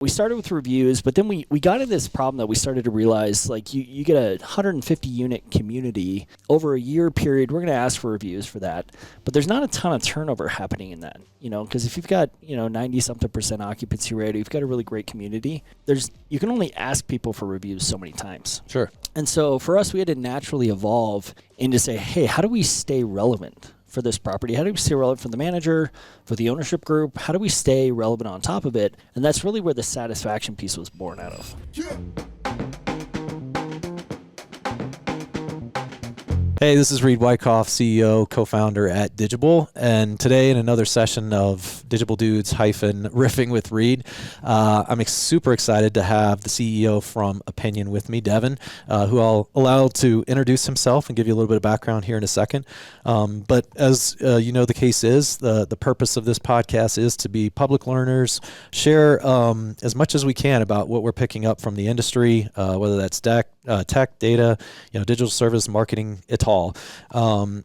we started with reviews, but then we got into this problem that we started to realize, like, you get a 150 unit community over a year period. We're going to ask for reviews for that, but there's not a ton of turnover happening in that, because if you've got 90-something% occupancy rate, you've got a really great community. You can only ask people for reviews so many times. Sure. And so for us, we had to naturally evolve into say, hey, how do we stay relevant for this property? How do we stay relevant for the manager, for the ownership group? How do we stay relevant on top of it? And that's really where the satisfaction piece was born out of. Hey, this is Reed Wyckoff, CEO, co-founder at Digible, and today in another session of Digible Dudes Riffing with Reed, I'm super excited to have the CEO from Opiniion with me, Devin, who I'll allow to introduce himself and give you a little bit of background here in a second. But as the case is, the purpose of this podcast is to be public learners, share as much as we can about what we're picking up from the industry, whether that's tech, data, digital service, marketing, et al.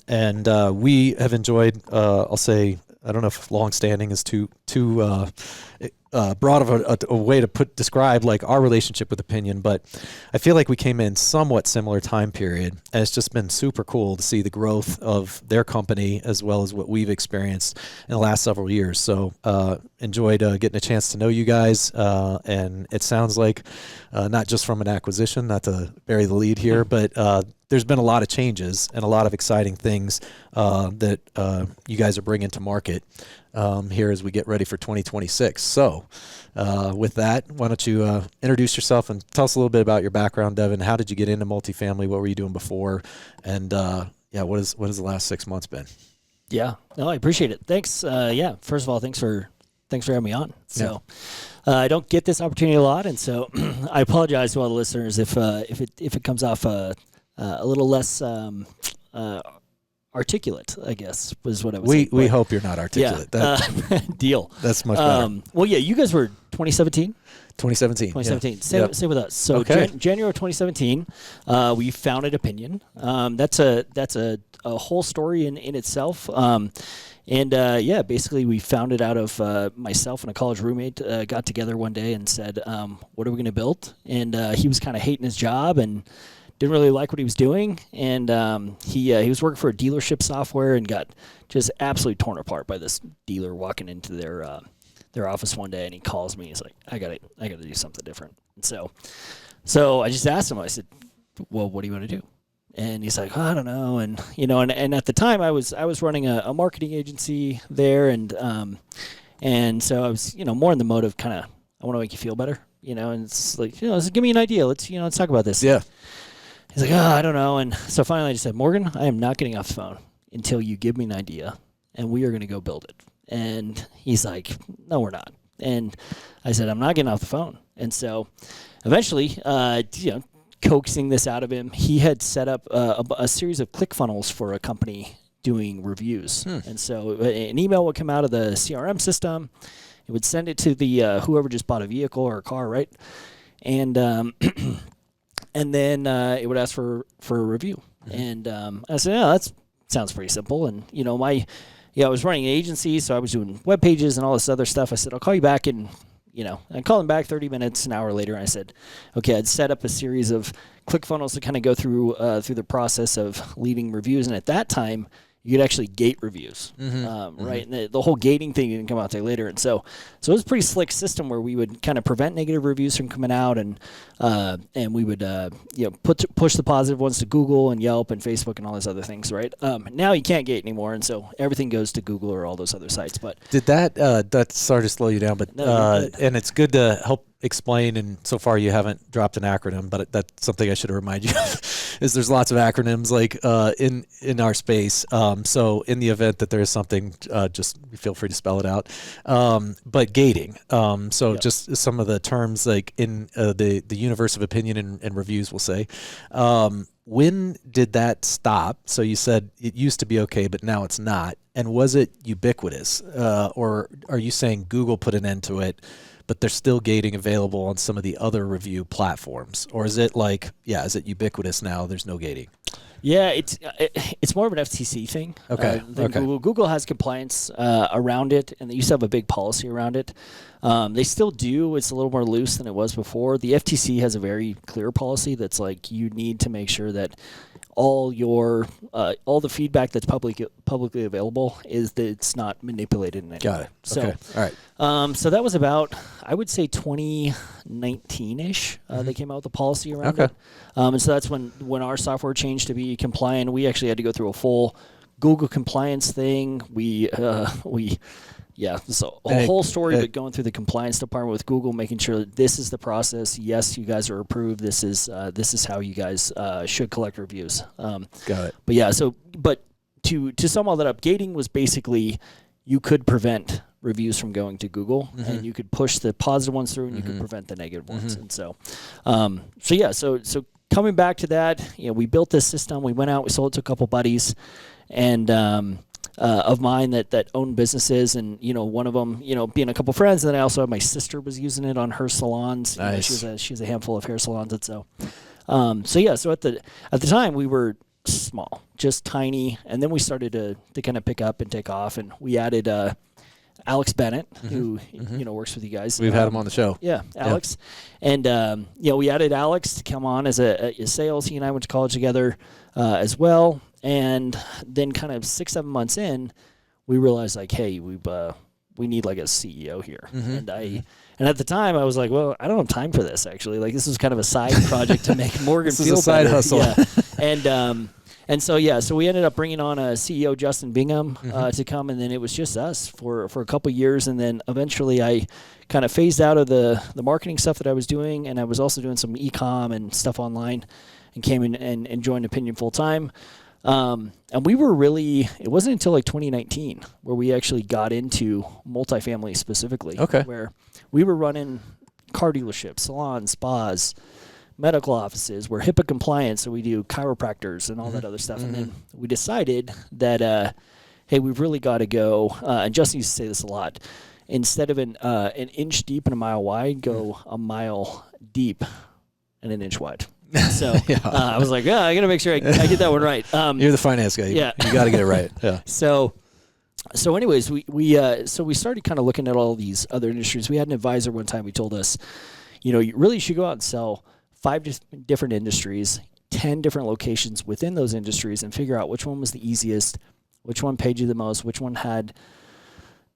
And we have enjoyed, I'll say, I don't know if long-standing is too broad of a way to describe like our relationship with Opiniion, but I feel like we came in somewhat similar time period, and it's just been super cool to see the growth of their company as well as what we've experienced in the last several years. So enjoyed getting a chance to know you guys, and it sounds like not just from an acquisition, not to bury the lead here, but there's been a lot of changes and a lot of exciting things that you guys are bringing to market here as we get ready for 2026. So with that, why don't you introduce yourself and tell us a little bit about your background, Devin. How did you get into multifamily? What were you doing before? And what has the last 6 months been? Yeah, no, I appreciate it. Thanks. First of all, thanks for having me on. So I don't get this opportunity a lot, and so I apologize to all the listeners if it comes off a little less articulate, I guess, was what I was saying. We hope you're not articulate. Yeah, deal. That's much better. Well, yeah, you guys were 2017? 2017. 2017. Yeah. Same with us. So okay. January of 2017, we founded Opiniion. That's a whole story in itself. Basically we found it out of myself and a college roommate got together one day and said, what are we going to build? And he was kind of hating his job and didn't really like what he was doing. And he was working for a dealership software and got just absolutely torn apart by this dealer walking into their office one day, and he calls me. He's like, I gotta do something different. And so I just asked him, I said, well, what do you want to do? And he's like, I don't know. And, and at the time I was running a marketing agency there. And so I was, more in the mode of kind of, I want to make you feel better, and it's like, give me an idea. Let's talk about this. Yeah. He's like, I don't know. And so finally I just said, Morgan, I am not getting off the phone until you give me an idea, and we are going to go build it. And he's like, no, we're not. And I said, I'm not getting off the phone. And so eventually, coaxing this out of him, he had set up a series of ClickFunnels for a company doing reviews. And so an email would come out of the CRM system. It would send it to the whoever just bought a vehicle or a car, right? And and then it would ask for a review. And I said, that sounds pretty simple. And I was running an agency, so I was doing web pages and all this other stuff. I said, I'll call you back in. I called him back 30 minutes, an hour later, and I said, okay, I'd set up a series of ClickFunnels to kind of go through the process of leaving reviews. And at that time, you could actually gate reviews, right? And the whole gating thing didn't come out there later. And so it was a pretty slick system where we would kind of prevent negative reviews from coming out, and we would push the positive ones to Google and Yelp and Facebook and all those other things, right? Now you can't gate anymore, and so everything goes to Google or all those other sites. But did that sorry to slow you down, but and it's good to help explain, and so far you haven't dropped an acronym, but that's something I should remind you of, is there's lots of acronyms like in our space. So in the event that there is something, just feel free to spell it out. But gating. Just some of the terms like in the universe of opinion and reviews, we'll say. When did that stop? So you said it used to be okay, but now it's not. And was it ubiquitous? Or are you saying Google put an end to it, but there's still gating available on some of the other review platforms? Or is it like, is it ubiquitous now? There's no gating? Yeah, it's more of an FTC thing. Okay. Than Okay. Google has compliance around it, and they used to have a big policy around it. They still do. It's a little more loose than it was before. The FTC has a very clear policy that's like you need to make sure that all the feedback that's publicly available is that it's not manipulated in any way. Got it. So, Okay. All right. so that was about, I would say 2019-ish. They came out with a policy around it. And so that's when our software changed to be compliant. We actually had to go through a full Google compliance thing. So a whole story, but going through the compliance department with Google, making sure that this is the process. Yes, you guys are approved. This is how you guys should collect reviews. Got it. But yeah, to sum all that up, gating was basically you could prevent reviews from going to Google, and you could push the positive ones through, and you could prevent the negative ones. And so coming back to that, we built this system. We went out, we sold it to a couple buddies, and of mine that own businesses, and one of them, being a couple friends, and then I also had my sister was using it on her salons. Nice. She has a handful of hair salons, and so at the time we were small, just tiny, and then we started to kind of pick up and take off, and we added Alex Bennett, who works with you guys. We've had him on the show. Yeah, Alex, and we added Alex to come on as a sales. He and I went to college together as well. And then kind of 6-7 months in, we realized like, hey, we need like a CEO here. And at the time I was like, well, I don't have time for this actually. Like this was kind of a side project to make Morgan this feel is a side better. hustle. Yeah. So we ended up bringing on a CEO, Justin Bingham, to come, and then it was just us for a couple of years, and then eventually I kind of phased out of the marketing stuff that I was doing, and I was also doing some e-com and stuff online, and came in and joined Opiniion full time. And we were it wasn't until like 2019 where we actually got into multifamily specifically. Okay. Where we were running car dealerships, salons, spas, medical offices. We're HIPAA compliant, so we do chiropractors and all that other stuff. And then we decided that, hey, we've really got to go, and Justin used to say this a lot, instead of an inch deep and a mile wide, go a mile deep and an inch wide. So I was like, I got to make sure I get that one right. You're the finance guy. You got to get it right. Yeah. So anyways, we started kind of looking at all these other industries. We had an advisor one time who told us, you really should go out and sell 5 different industries, 10 different locations within those industries, and figure out which one was the easiest, which one paid you the most, which one had,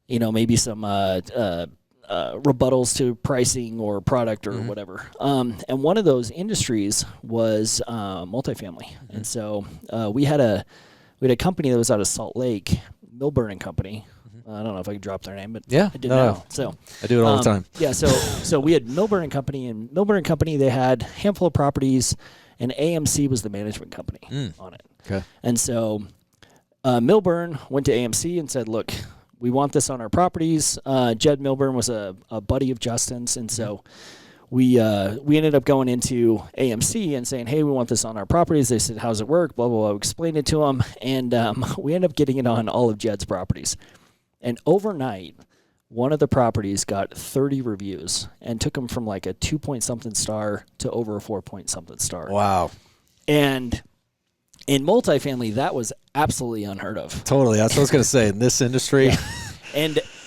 maybe some rebuttals to pricing or product or whatever. And one of those industries was multifamily. And so we had a company that was out of Salt Lake, Milburn and Company. I don't know if I could drop their name, but I did now. So I do it all the time. Yeah, so we had Milburn and Company, and Milburn and Company, they had a handful of properties, and AMC was the management company on it. Okay. And so Milburn went to AMC and said, look, we want this on our properties. Jed Milburn was a buddy of Justin's, and so we ended up going into AMC and saying, hey, we want this on our properties. They said, how's it work? Blah, blah, blah. We explained it to them, and we ended up getting it on all of Jed's properties. And overnight, one of the properties got 30 reviews and took them from like a 2-point-something star to over a 4-point-something star. Wow. And in multifamily, that was absolutely unheard of. Totally. That's what I was going to say. In this industry. Yeah.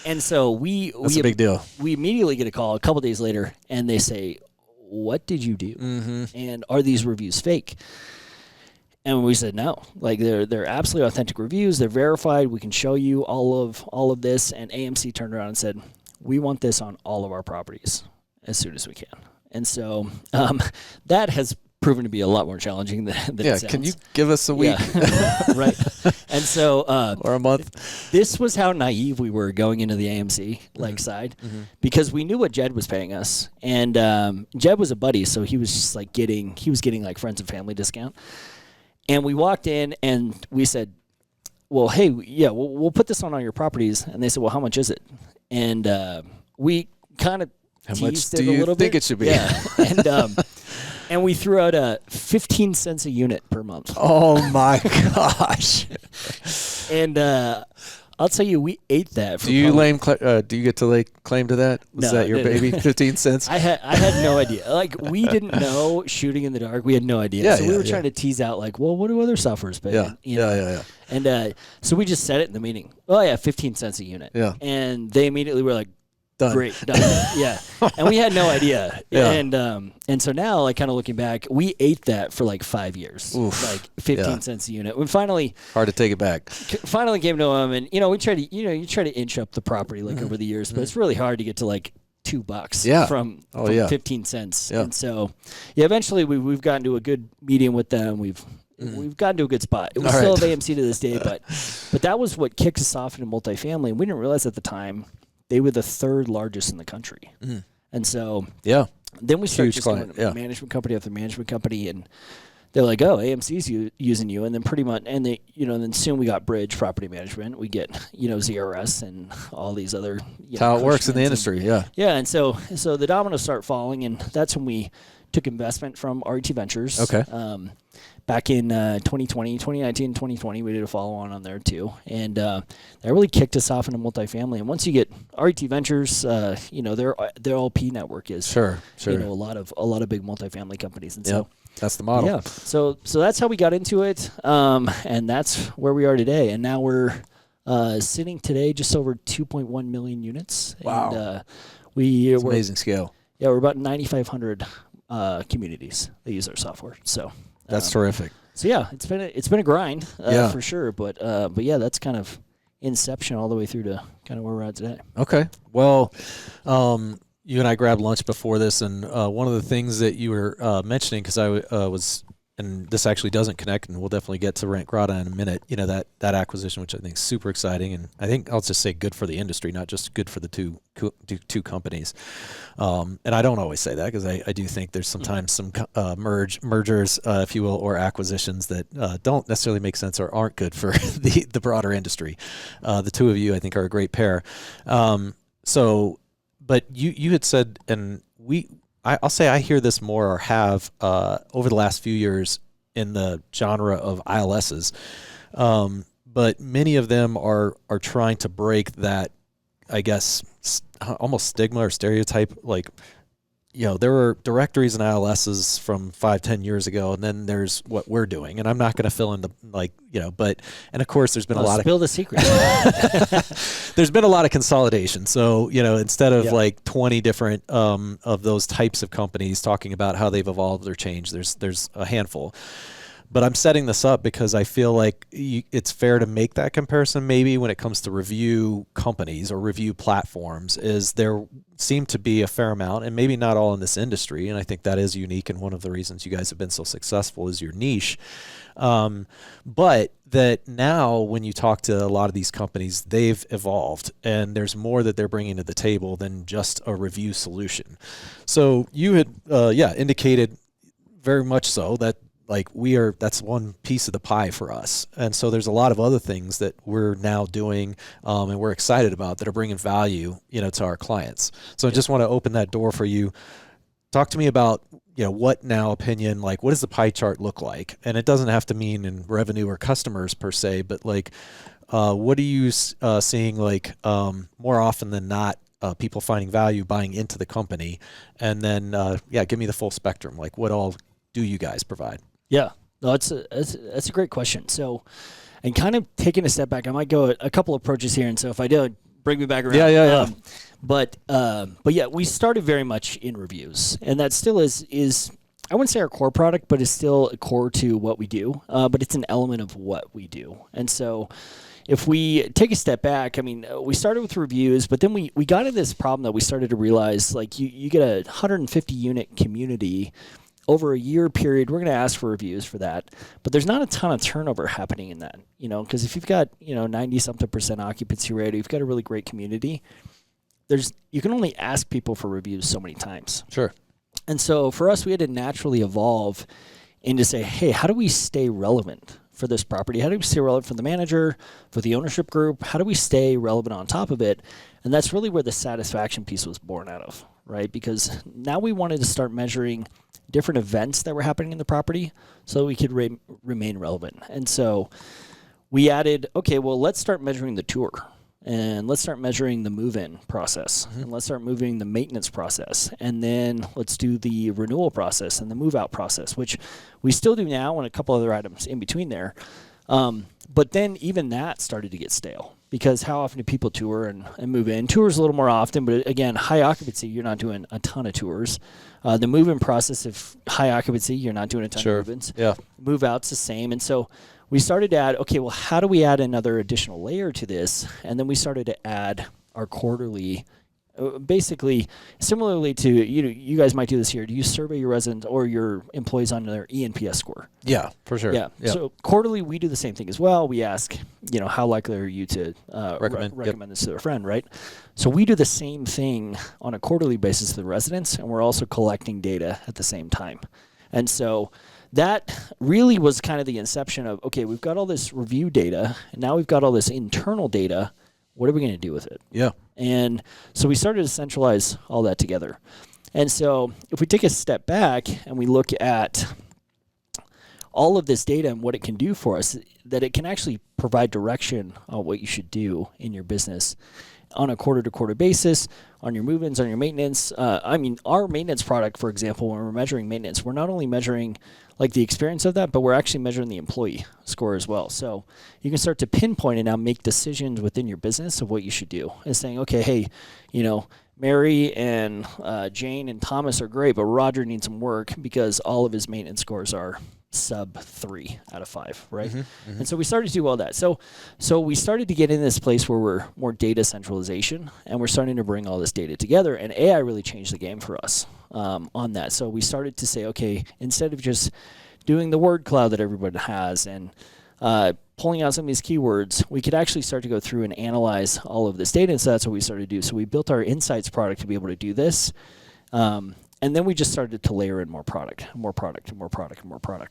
And so that's a big deal. We immediately get a call a couple days later, and they say, what did you do? And are these reviews fake? And we said no. Like they're absolutely authentic reviews. They're verified. We can show you all of this. And AMC turned around and said, we want this on all of our properties as soon as we can. And so that has proven to be a lot more challenging than it sounds. Can you give us a week? Yeah. Right. And so or a month. This was how naive we were going into the AMC side, because we knew what Jed was paying us, and Jed was a buddy, so he was just like getting like friends and family discount. And we walked in and we said, well, hey, we'll put this on all your properties. And they said, well, how much is it? And we kind of teased it a little bit. How much do you think it should be? Yeah. And we threw out 15 cents a unit per month. Oh my gosh. And I'll tell you, we ate that. For do you do you get to lay claim to that? Was that your baby? 15 cents. I had no idea. Like, we didn't know, shooting in the dark. We had no idea. Yeah, so we were trying to tease out, like, well, what do other softwares pay? Yeah. And so we just said it in the meeting. Oh yeah, 15 cents a unit. Yeah. And they immediately were like, done. Great, done. Yeah. And we had no idea. Yeah. And so now, like, kind of looking back, we ate that for like 5 years. Oof. Like 15 cents a unit. We finally hard to take it back. Finally came to them, and we try to you try to inch up the property like over the years, but it's really hard to get to like $2 from 15 cents. Yeah. And so eventually we've gotten to a good medium with them. We've gotten to a good spot. We still have AMC to this day, but that was what kicked us off into multifamily, and we didn't realize at the time they were the third largest in the country. And so then we started just going management company after management company, and they're like, oh, AMC's using you. And then pretty much, and they, then soon we got Bridge Property Management. We get, ZRS and all these other. That's how it works in the industry. Yeah. And so the dominoes start falling, and that's when we took investment from RET Ventures. Okay. Back in 2019, 2020, we did a follow-on on there too. And that really kicked us off into multifamily. And once you get RET Ventures, their LP network is sure. a lot of big multifamily companies. And so that's the model. Yeah. So that's how we got into it. And that's where we are today. And now we're sitting today just over 2.1 million units. Wow. And we're amazing scale. Yeah, we're about 9,500 communities that use our software. So that's terrific. So yeah, it's been a grind for sure. But yeah, that's kind of inception all the way through to kind of where we're at today. Okay. Well, you and I grabbed lunch before this, and one of the things that you were mentioning, because I was, and this actually doesn't connect, and we'll definitely get to Rentgrata in a minute, that acquisition, which I think is super exciting, and I think I'll just say good for the industry, not just good for the two companies. And I don't always say that, because I do think there's sometimes some mergers, if you will, or acquisitions that don't necessarily make sense or aren't good for the broader industry. The two of you, I think, are a great pair. But you had said, and I'll say I hear this more, or have over the last few years, in the genre of ILSs, but many of them are trying to break that, I guess, almost stigma or stereotype. Like, there were directories and ILSs from 5-10 years ago, and then there's what we're doing. And I'm not going to fill in the, and of course there's been a lot of... Spill the secret. There's been a lot of consolidation. So, instead of like 20 different of those types of companies talking about how they've evolved or changed, there's a handful. But I'm setting this up because I feel like it's fair to make that comparison maybe when it comes to review companies or review platforms, is there seem to be a fair amount, and maybe not all in this industry, and I think that is unique, and one of the reasons you guys have been so successful is your niche. But that now when you talk to a lot of these companies, they've evolved, and there's more that they're bringing to the table than just a review solution. So you had indicated very much so that that's one piece of the pie for us. And so there's a lot of other things that we're now doing, and we're excited about, that are bringing value, to our clients. So I just want to open that door for you. Talk to me about, what now Opinion, what does the pie chart look like? And it doesn't have to mean in revenue or customers per se, but what are you seeing more often than not, people finding value buying into the company? And then, give me the full spectrum. What all do you guys provide? Yeah, no, that's a great question. So, and kind of taking a step back, I might go a couple approaches here, and so if I do, bring me back around. Yeah. But yeah, we started very much in reviews, and that still is I wouldn't say our core product, but it's still core to what we do. But it's an element of what we do, and so if we take a step back, we started with reviews, but then we got into this problem that we started to realize, you get a 150 unit community. Over a year period, we're going to ask for reviews for that, but there's not a ton of turnover happening in that, because if you've got, 90-something% occupancy rate, or you've got a really great community, you can only ask people for reviews so many times. Sure. And so for us, we had to naturally evolve into say, hey, how do we stay relevant for this property? How do we stay relevant for the manager, for the ownership group? How do we stay relevant on top of it? And that's really where the satisfaction piece was born out of, right? Because now we wanted to start measuring different events that were happening in the property so we could remain relevant. And so we added, okay, well, let's start measuring the tour. And let's start measuring the move-in process. And let's start moving the maintenance process. And then let's do the renewal process and the move-out process, which we still do now and a couple other items in between there. But then even that started to get stale because how often do people tour and move in? Tours a little more often, but again, high occupancy, you're not doing a ton of tours. The move-in process, if high occupancy, you're not doing a ton of move-ins. Yeah. Move-out's the same. And so we started to add, okay, well, how do we add another additional layer to this? And then we started to add our quarterly, basically, similarly to, you guys might do this here. Do you survey your residents or your employees on their ENPS score? Yeah, for sure. Yeah. So quarterly, we do the same thing as well. We ask, how likely are you to recommend this to their friend, right? So we do the same thing on a quarterly basis to the residents, and we're also collecting data at the same time. And so that really was kind of the inception of, okay, we've got all this review data, and now we've got all this internal data. What are we going to do with it? Yeah. And so we started to centralize all that together. And so if we take a step back and we look at all of this data and what it can do for us, that it can actually provide direction on what you should do in your business on a quarter-to-quarter basis, on your move-ins, on your maintenance. Our maintenance product, for example, when we're measuring maintenance, we're not only measuring like the experience of that, but we're actually measuring the employee score as well. So you can start to pinpoint and now make decisions within your business of what you should do. And saying, okay, hey, Mary and Jane and Thomas are great, but Roger needs some work because all of his maintenance scores are sub 3 out of 5, right? And so we started to do all that. So we started to get in this place where we're more data centralization, and we're starting to bring all this data together. And AI really changed the game for us on that. So we started to say, okay, instead of just doing the word cloud that everybody has and pulling out some of these keywords, we could actually start to go through and analyze all of this data. And so that's what we started to do. So we built our insights product to be able to do this. And then we just started to layer in more product,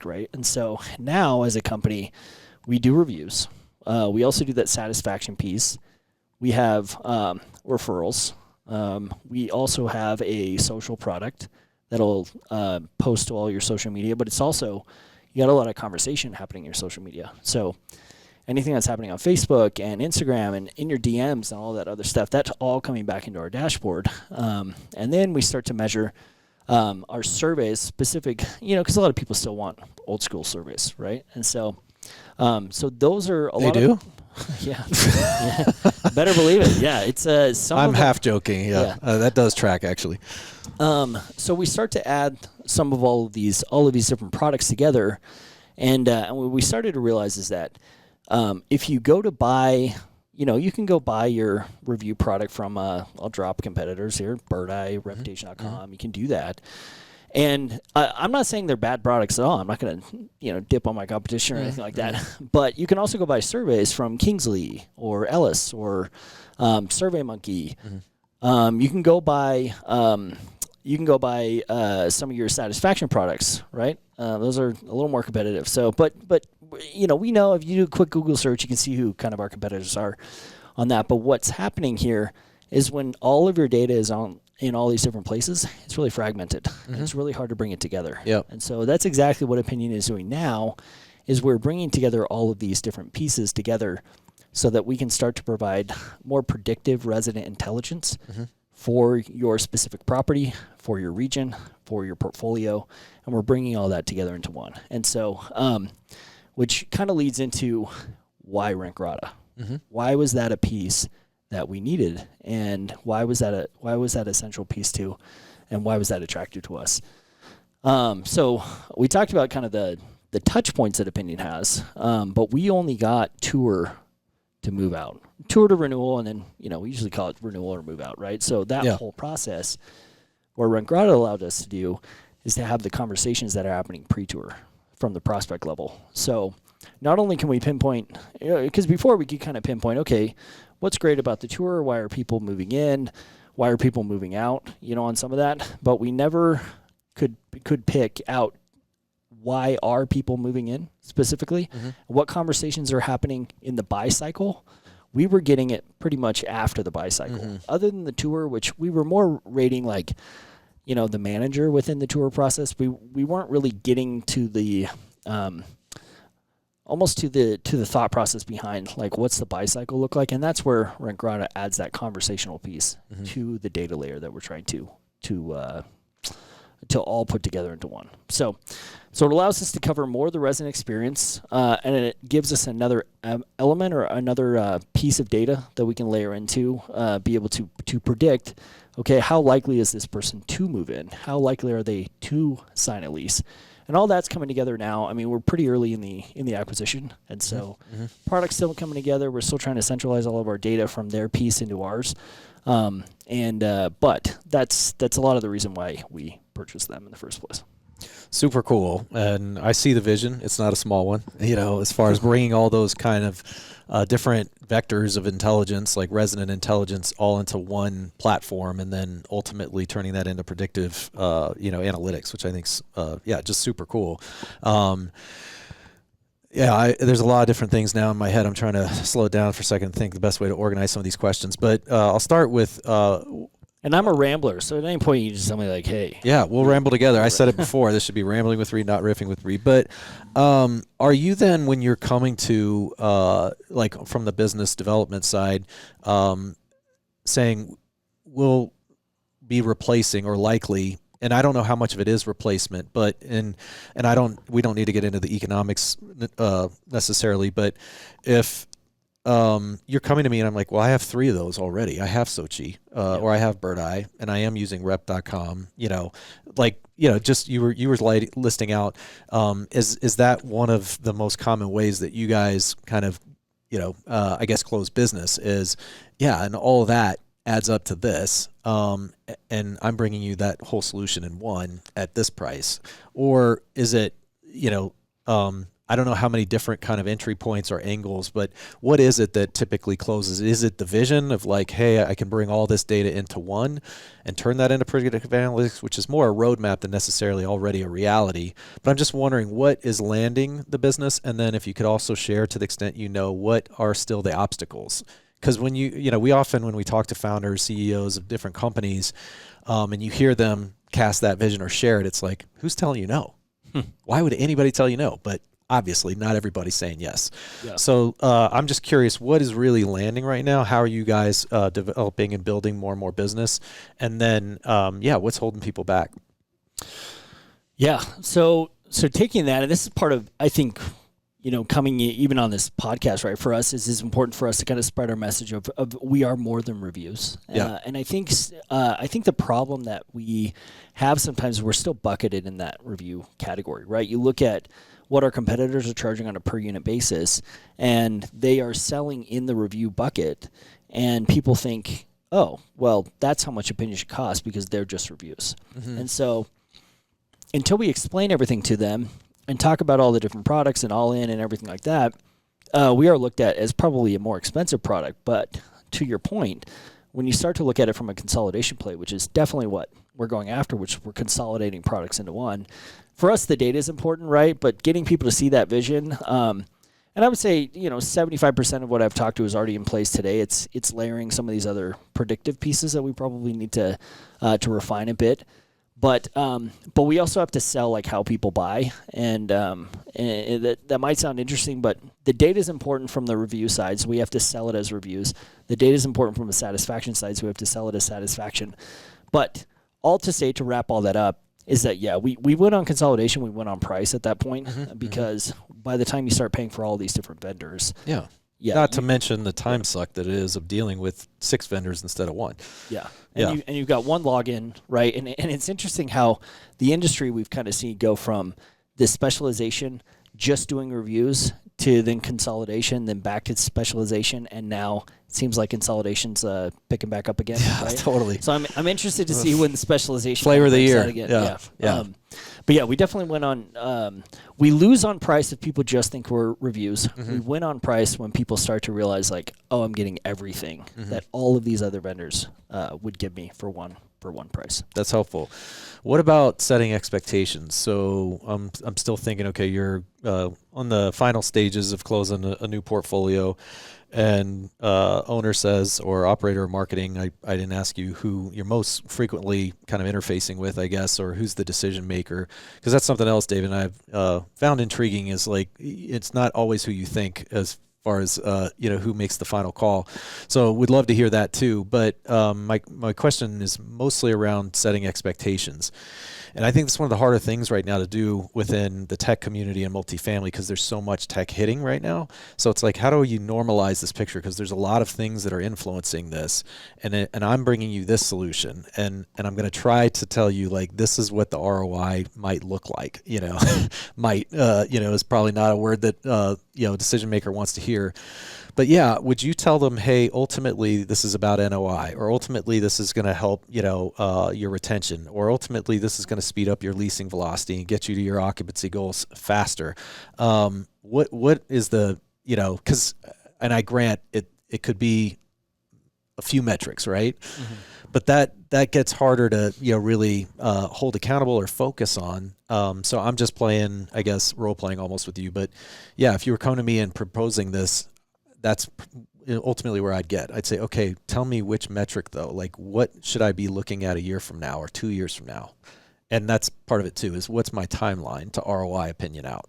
right? And so now as a company, we do reviews. We also do that satisfaction piece. We have referrals. We also have a social product that'll post to all your social media, but it's also, you got a lot of conversation happening in your social media. So anything that's happening on Facebook and Instagram and in your DMs and all that other stuff, that's all coming back into our dashboard. And then we start to measure our surveys specific, because a lot of people still want old school surveys, right? And so those are a lot of... Yeah. Better believe it. Yeah. It's I'm half joking. Yeah. That does track actually. So we start to add some of all of these different products together. And what we started to realize is that if you go to buy, you can go buy your review product from, I'll drop competitors here, Bird Eye, Reputation.com. You can do that. And I'm not saying they're bad products at all. I'm not going to, dip on my competition or anything like that. But you can also go buy surveys from Kingsley or Ellis or SurveyMonkey. You can go buy some of your satisfaction products, right? Those are a little more competitive. So, but we know if you do a quick Google search, you can see who kind of our competitors are on that. But what's happening here is when all of your data is in all these different places, it's really fragmented. It's really hard to bring it together. Yep. And so that's exactly what Opiniion is doing now, is we're bringing together all of these different pieces together so that we can start to provide more predictive resident intelligence for your specific property, for your region, for your portfolio, and we're bringing all that together into one. And so, which kind of leads into why Rentgrata. Why was that a piece that we needed, and why was that a central piece too, and why was that attractive to us? So we talked about kind of the touch points that Opiniion has, but we only got tour to move out, tour to renewal, and then we usually call it renewal or move out, right? So that whole process, what Rentgrata allowed us to do is to have the conversations that are happening pre-tour from the prospect level. So not only can we pinpoint, because before we could kind of pinpoint, okay, what's great about the tour? Why are people moving in? Why are people moving out? On some of that, but we never could pick out why are people moving in specifically. What conversations are happening in the buy cycle? We were getting it pretty much after the buy cycle. Other than the tour, which we were more rating like, the manager within the tour process. We weren't really getting to the almost to the thought process behind like what's the buy cycle look like, and that's where Rentgrata adds that conversational piece to the data layer that we're trying to all put together into one. So it allows us to cover more of the resident experience, and it gives us another element or another piece of data that we can layer into, be able to predict, okay, how likely is this person to move in? How likely are they to sign a lease? And all that's coming together now. I mean, we're pretty early in the acquisition, and so product's still coming together. We're still trying to centralize all of our data from their piece into ours. But that's a lot of the reason why we purchased them in the first place. Super cool. And I see the vision. It's not a small one, as far as bringing all those kind of different vectors of intelligence, like resident intelligence, all into one platform, and then ultimately turning that into predictive, analytics, which I think's, just super cool. There's a lot of different things now in my head. I'm trying to slow it down for a second and think the best way to organize some of these questions. But I'll start with... and I'm a rambler, so at any point you just tell me like, hey. Yeah, we'll ramble together. I said it before. This should be rambling with Reed, not riffing with Reed. But are you then, when you're coming to, from the business development side, saying we'll be replacing or likely, and I don't know how much of it is replacement, but we don't need to get into the economics necessarily, but if you're coming to me and I'm like, well, I have 3 of those already. I have Sochi, or I have Bird Eye, and I am using rep.com, just you were listing out, is that one of the most common ways that you guys kind of, I guess close business is, and all of that adds up to this, and I'm bringing you that whole solution in one at this price? Or is it, I don't know how many different kind of entry points or angles, but what is it that typically closes? Is it the vision of like, hey, I can bring all this data into one and turn that into predictive analytics, which is more a roadmap than necessarily already a reality? But I'm just wondering what is landing the business, and then if you could also share, to the extent what are still the obstacles? Because when we often, when we talk to founders, CEOs of different companies, and you hear them cast that vision or share it, it's like, who's telling you no? Why would anybody tell you no? But obviously, not everybody's saying yes. Yeah. So I'm just curious, what is really landing right now? How are you guys developing and building more and more business? And then, what's holding people back? Yeah. So taking that, and this is part of, I think, coming even on this podcast, right, for us is important for us to kind of spread our message of we are more than reviews. Yeah. And I think the problem that we have sometimes, we're still bucketed in that review category, right? You look at what our competitors are charging on a per unit basis, and they are selling in the review bucket, and people think, oh, well, that's how much Opiniion should cost because they're just reviews. And so until we explain everything to them and talk about all the different products and all in and everything like that, we are looked at as probably a more expensive product. But to your point, when you start to look at it from a consolidation play, which is definitely what we're going after, which we're consolidating products into one, for us, the data is important, right? But getting people to see that vision, and I would say, 75% of what I've talked to is already in place today. It's layering some of these other predictive pieces that we probably need to refine a bit. But we also have to sell like how people buy, and that might sound interesting, but the data is important from the review side, so we have to sell it as reviews. The data is important from the satisfaction side, so we have to sell it as satisfaction. But all to say, to wrap all that up, is that, we went on consolidation, we went on price at that point, because by the time you start paying for all these different vendors. Yeah. Not to mention the time suck that it is of dealing with 6 vendors instead of 1. Yeah. And you've got one login, right? And it's interesting how the industry we've kind of seen go from this specialization, just doing reviews, to then consolidation, then back to specialization, and now it seems like consolidation's picking back up again. Yeah, right? Totally. So I'm interested to see when the specialization flavor of the year again. Yeah. But we definitely went on. We lose on price if people just think we're reviews. We win on price when people start to realize, like, oh, I'm getting everything that all of these other vendors would give me for one for one price. That's helpful. What about setting expectations? So I'm still thinking, okay, you're on the final stages of closing a new portfolio, and owner says, or operator or marketing, I didn't ask you who you're most frequently kind of interfacing with, I guess, or who's the decision maker, because that's something else David and I've found intriguing, is like it's not always who you think as far as who makes the final call. So we'd love to hear that too. But my question is mostly around setting expectations. And I think that's one of the harder things right now to do within the tech community and multifamily, because there's so much tech hitting right now. So it's like, how do you normalize this picture? Because there's a lot of things that are influencing this, and I'm bringing you this solution, and I'm going to try to tell you, like, this is what the ROI might look like. Might is probably not a word that a decision maker wants to hear. But yeah, would you tell them, hey, ultimately this is about NOI, or ultimately this is going to help, your retention, or ultimately this is going to speed up your leasing velocity and get you to your occupancy goals faster? What is the, because, and I grant it could be a few metrics, right? Mm-hmm. But that gets harder to, really hold accountable or focus on. So I'm just playing, I guess, role playing almost with you. But yeah, if you were coming to me and proposing this, that's ultimately where I'd say, okay, tell me which metric though, like what should I be looking at a year from now or 2 years from now? And that's part of it too, is what's my timeline to ROI opinion out?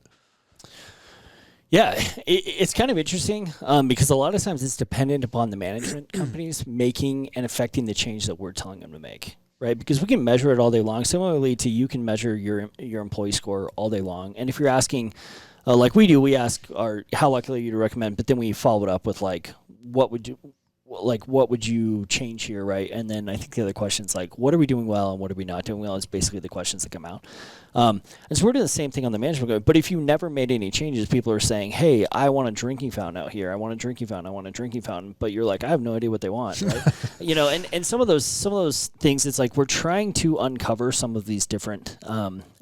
Yeah, it's kind of interesting because a lot of times it's dependent upon the management companies making and affecting the change that we're telling them to make, right? Because we can measure it all day long. Similarly to you can measure your employee score all day long. And if you're asking, like we do, we ask how likely are you to recommend, but then we follow it up with what would you change here, right? And then I think the other questions like, what are we doing well and what are we not doing well is basically the questions that come out. And so we're doing the same thing on the management. But if you never made any changes, people are saying, hey, I want a drinking fountain out here. I want a drinking fountain. I want a drinking fountain. But you're like, I have no idea what they want, right? And some of those things, it's like we're trying to uncover some of these different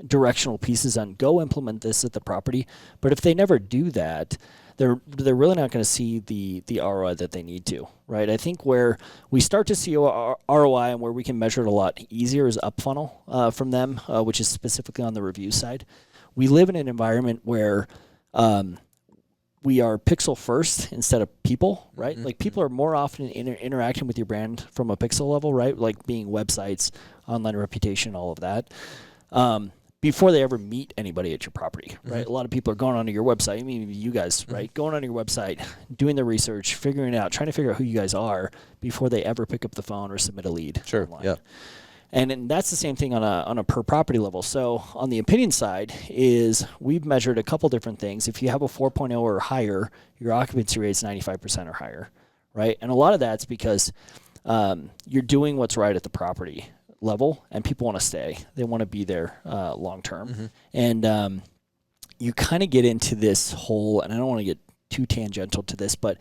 directional pieces on go implement this at the property. But if they never do that, they're really not going to see the ROI that they need to, right? I think where we start to see ROI and where we can measure it a lot easier is up funnel from them, which is specifically on the review side. We live in an environment where we are pixel first instead of people, right? Mm-hmm. Like people are more often interacting with your brand from a pixel level, right? Like being websites, online reputation, all of that. Before they ever meet anybody at your property, right? Mm-hmm. A lot of people are going onto your website. I mean, you guys, right? Mm-hmm. Going on your website, doing the research, figuring it out, trying to figure out who you guys are before they ever pick up the phone or submit a lead. Sure. Online. Yeah. And that's the same thing on a per property level. So on the Opiniion side is we've measured a couple different things. If you have a 4.0 or higher, your occupancy rate is 95% or higher, right? And a lot of that's because you're doing what's right at the property level, and people want to stay. They want to be there long term. Mm-hmm. And you kind of get into this whole, and I don't want to get too tangential to this, but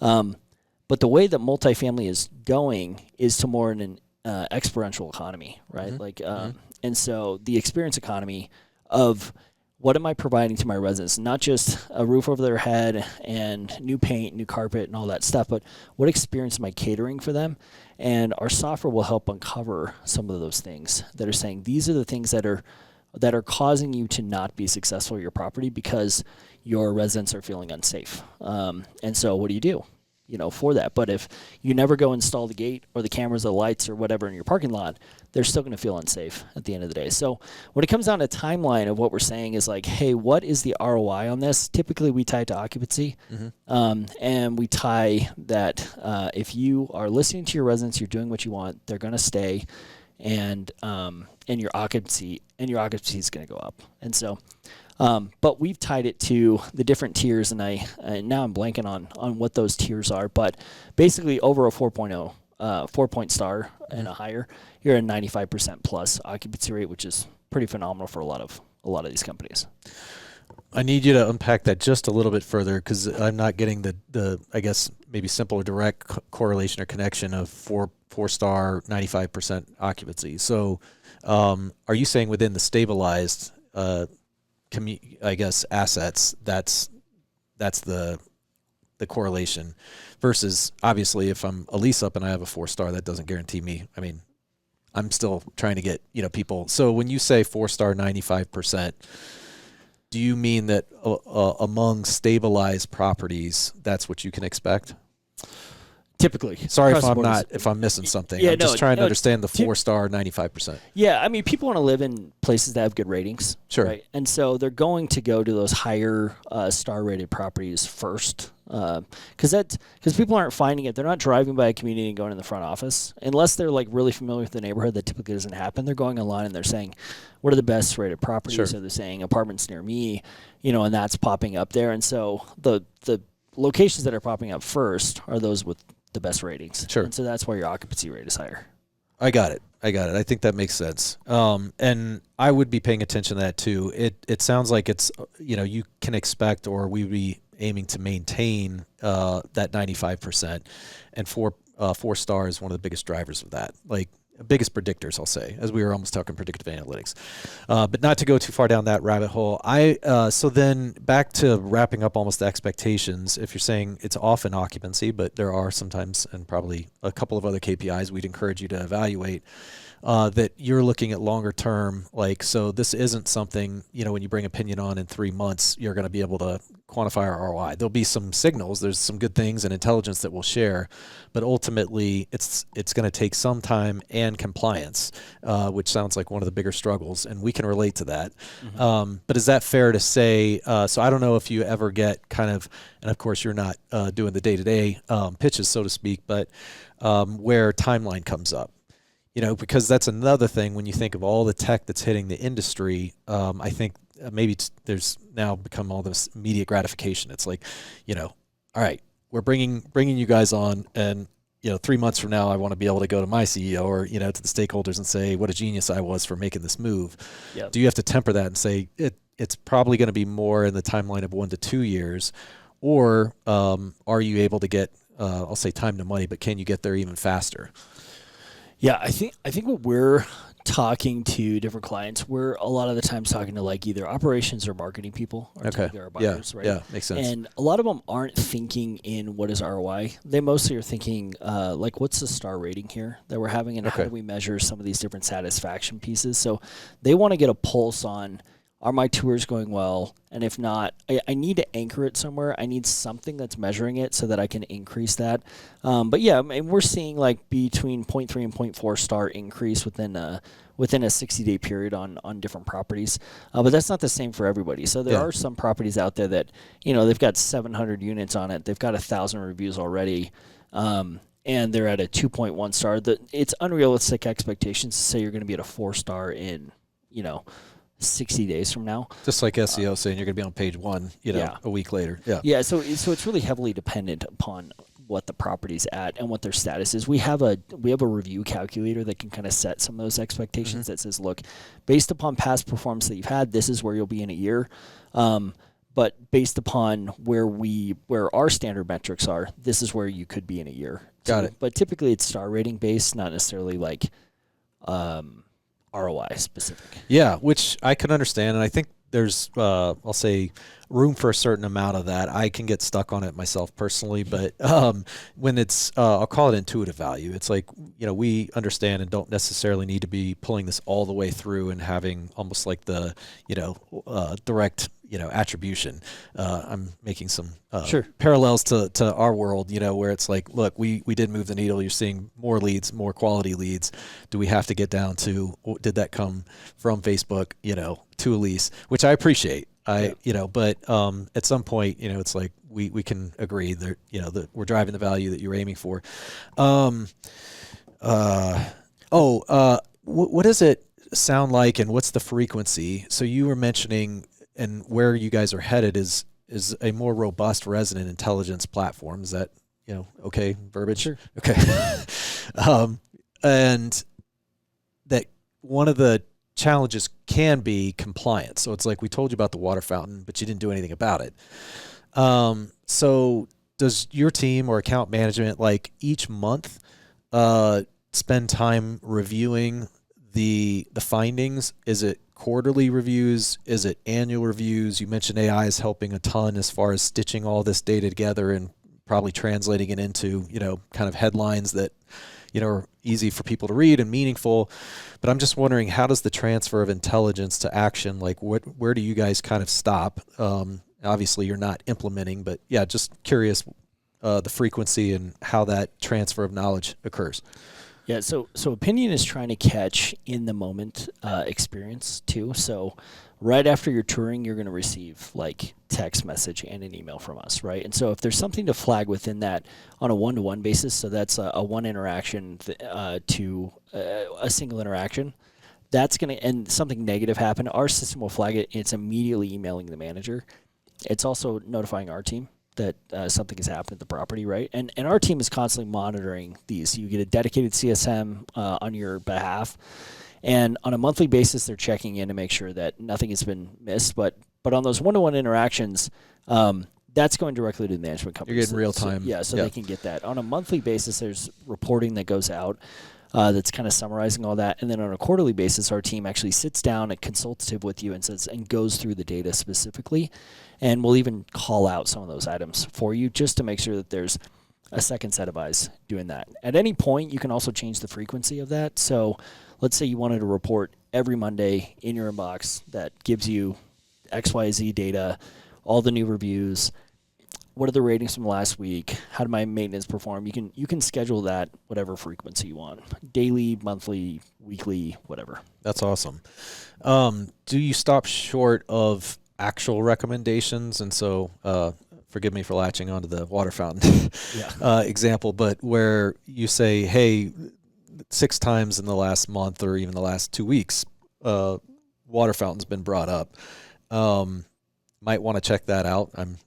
the way that multifamily is going is to more an experiential economy, right? Mm-hmm. And so the experience economy of what am I providing to my residents? Not just a roof over their head and new paint, new carpet, and all that stuff, but what experience am I catering for them? And our software will help uncover some of those things that are saying these are the things that are causing you to not be successful at your property because your residents are feeling unsafe. And so what do you do? For that. But if you never go install the gate or the cameras or the lights or whatever in your parking lot, they're still going to feel unsafe at the end of the day. So when it comes down to timeline of what we're saying is like, hey, what is the ROI on this? Typically we tie it to occupancy. Mm-hmm. And we tie that if you are listening to your residents, you're doing what you want, they're going to stay, and your occupancy is going to go up. And so but we've tied it to the different tiers, and now I'm blanking on what those tiers are. But basically, over a 4.0, 4-point star and a higher, you're at 95% plus occupancy rate, which is pretty phenomenal for a lot of these companies. I need you to unpack that just a little bit further because I'm not getting the I guess maybe simple or direct correlation or connection of 4-star 95% occupancy. So, are you saying within the stabilized I guess assets, that's the correlation versus obviously if I'm a lease up and I have a 4-star, that doesn't guarantee me. I mean, I'm still trying to get, people. So when you say 4-star 95%, do you mean that among stabilized properties, that's what you can expect? Typically. Sorry if I'm missing something. Yeah, I'm just trying to understand the 4-star 95%. Yeah, I mean, people want to live in places that have good ratings. Sure. Right? And so they're going to go to those higher star-rated properties first. Because people aren't finding it. They're not driving by a community and going in the front office. Unless they're like really familiar with the neighborhood, that typically doesn't happen. They're going online and they're saying, what are the best rated properties? Sure. So they're saying apartments near me, and that's popping up there. And so the locations that are popping up first are those with the best ratings. Sure. And so that's why your occupancy rate is higher. I got it. I think that makes sense. And I would be paying attention to that too. It sounds like it's, you can expect, or we would be aiming to maintain that 95%. And 4-star is one of the biggest drivers of that. Like, biggest predictors, I'll say, as we were almost talking predictive analytics. But not to go too far down that rabbit hole. So then back to wrapping up almost the expectations, if you're saying it's often occupancy, but there are sometimes, and probably a couple of other KPIs we'd encourage you to evaluate, that you're looking at longer term. Like, so this isn't something, when you bring Opinion on in 3 months, you're going to be able to quantify our ROI. There'll be some signals. There's some good things and intelligence that we'll share, but ultimately it's going to take some time and compliance, which sounds like one of the bigger struggles, and we can relate to that. Mm-hmm. But is that fair to say? So I don't know if you ever get kind of, and of course you're not doing the day-to-day pitches, so to speak, but where timeline comes up. Because that's another thing when you think of all the tech that's hitting the industry. I think maybe there's now become all this immediate gratification. It's like, all right, we're bringing you guys on, and 3 months from now, I want to be able to go to my CEO or to the stakeholders and say what a genius I was for making this move. Yep. Do you have to temper that and say it's probably going to be more in the timeline of 1 to 2 years, or are you able to get I'll say time to money, but can you get there even faster? Yeah, I think what we're talking to different clients, we're a lot of the times talking to like either operations or marketing people or our buyers, right? Yeah, makes sense. And a lot of them aren't thinking in what is ROI. They mostly are thinking like, what's the star rating here that we're having, and how do we measure some of these different satisfaction pieces? So they want to get a pulse on, are my tours going well? And if not, I need to anchor it somewhere. I need something that's measuring it so that I can increase that. But yeah, and we're seeing like between 0.3 and 0.4 star increase within a 60-day period on different properties. But that's not the same for everybody. So there are some properties out there that, they've got 700 units on it. They've got 1,000 reviews already. And they're at a 2.1 star. It's unrealistic expectations to say you're going to be at a 4-star in, 60 days from now. Just like SEO saying you're going to be on page 1, a week later. Yeah. So it's really heavily dependent upon what the property's at and what their status is. We have a review calculator that can kind of set some of those expectations that says, look, based upon past performance that you've had, this is where you'll be in a year. But based upon where our standard metrics are, this is where you could be in a year. Got it. But typically it's star rating based, not necessarily like ROI specific. Yeah, which I can understand, and I think there's, I'll say, room for a certain amount of that. I can get stuck on it myself personally, but when it's, I'll call it intuitive value. It's like, we understand and don't necessarily need to be pulling this all the way through and having almost like the, direct, attribution. I'm making some parallels to our world, where it's like, look, we did move the needle. You're seeing more leads, more quality leads. Do we have to get down to, did that come from Facebook, to a lease, which I appreciate. But at some point, it's like we can agree that, that we're driving the value that you're aiming for. What does it sound like, and what's the frequency? So you were mentioning, and where you guys are headed is a more robust resident intelligence platform. Is that, okay, verbiage? Sure. Okay. And that one of the challenges can be compliance. So it's like, we told you about the water fountain, but you didn't do anything about it. So does your team or account management, like each month, spend time reviewing the findings? Is it quarterly reviews? Is it annual reviews? You mentioned AI is helping a ton as far as stitching all this data together and probably translating it into, kind of headlines that, are easy for people to read and meaningful. But I'm just wondering, how does the transfer of intelligence to action, like where do you guys kind of stop? Obviously you're not implementing, but yeah, just curious the frequency and how that transfer of knowledge occurs. Yeah, so Opinion is trying to catch in the moment experience too. So right after you're touring, you're going to receive like text message and an email from us, right? And so if there's something to flag within that on a one-to-one basis, so that's a one interaction to a single interaction, that's going to, and something negative happened, our system will flag it. It's immediately emailing the manager. It's also notifying our team that something has happened at the property, right? And our team is constantly monitoring these. You get a dedicated CSM on your behalf, and on a monthly basis, they're checking in to make sure that nothing has been missed. But on those one-to-one interactions, that's going directly to the management company. You're getting real time. So they can get that. On a monthly basis, there's reporting that goes out that's kind of summarizing all that. And then on a quarterly basis, our team actually sits down and consultative with you and goes through the data specifically. And we'll even call out some of those items for you just to make sure that there's a second set of eyes doing that. At any point, you can also change the frequency of that. So let's say you wanted to report every Monday in your inbox that gives you XYZ data, all the new reviews, what are the ratings from last week, how did my maintenance perform. You can schedule that whatever frequency you want, daily, monthly, weekly, whatever. That's awesome. Do you stop short of actual recommendations? And so forgive me for latching onto the water fountain example, but where you say, hey, 6 times in the last month or even the last 2 weeks, water fountain's been brought up. Might want to check that out. I'm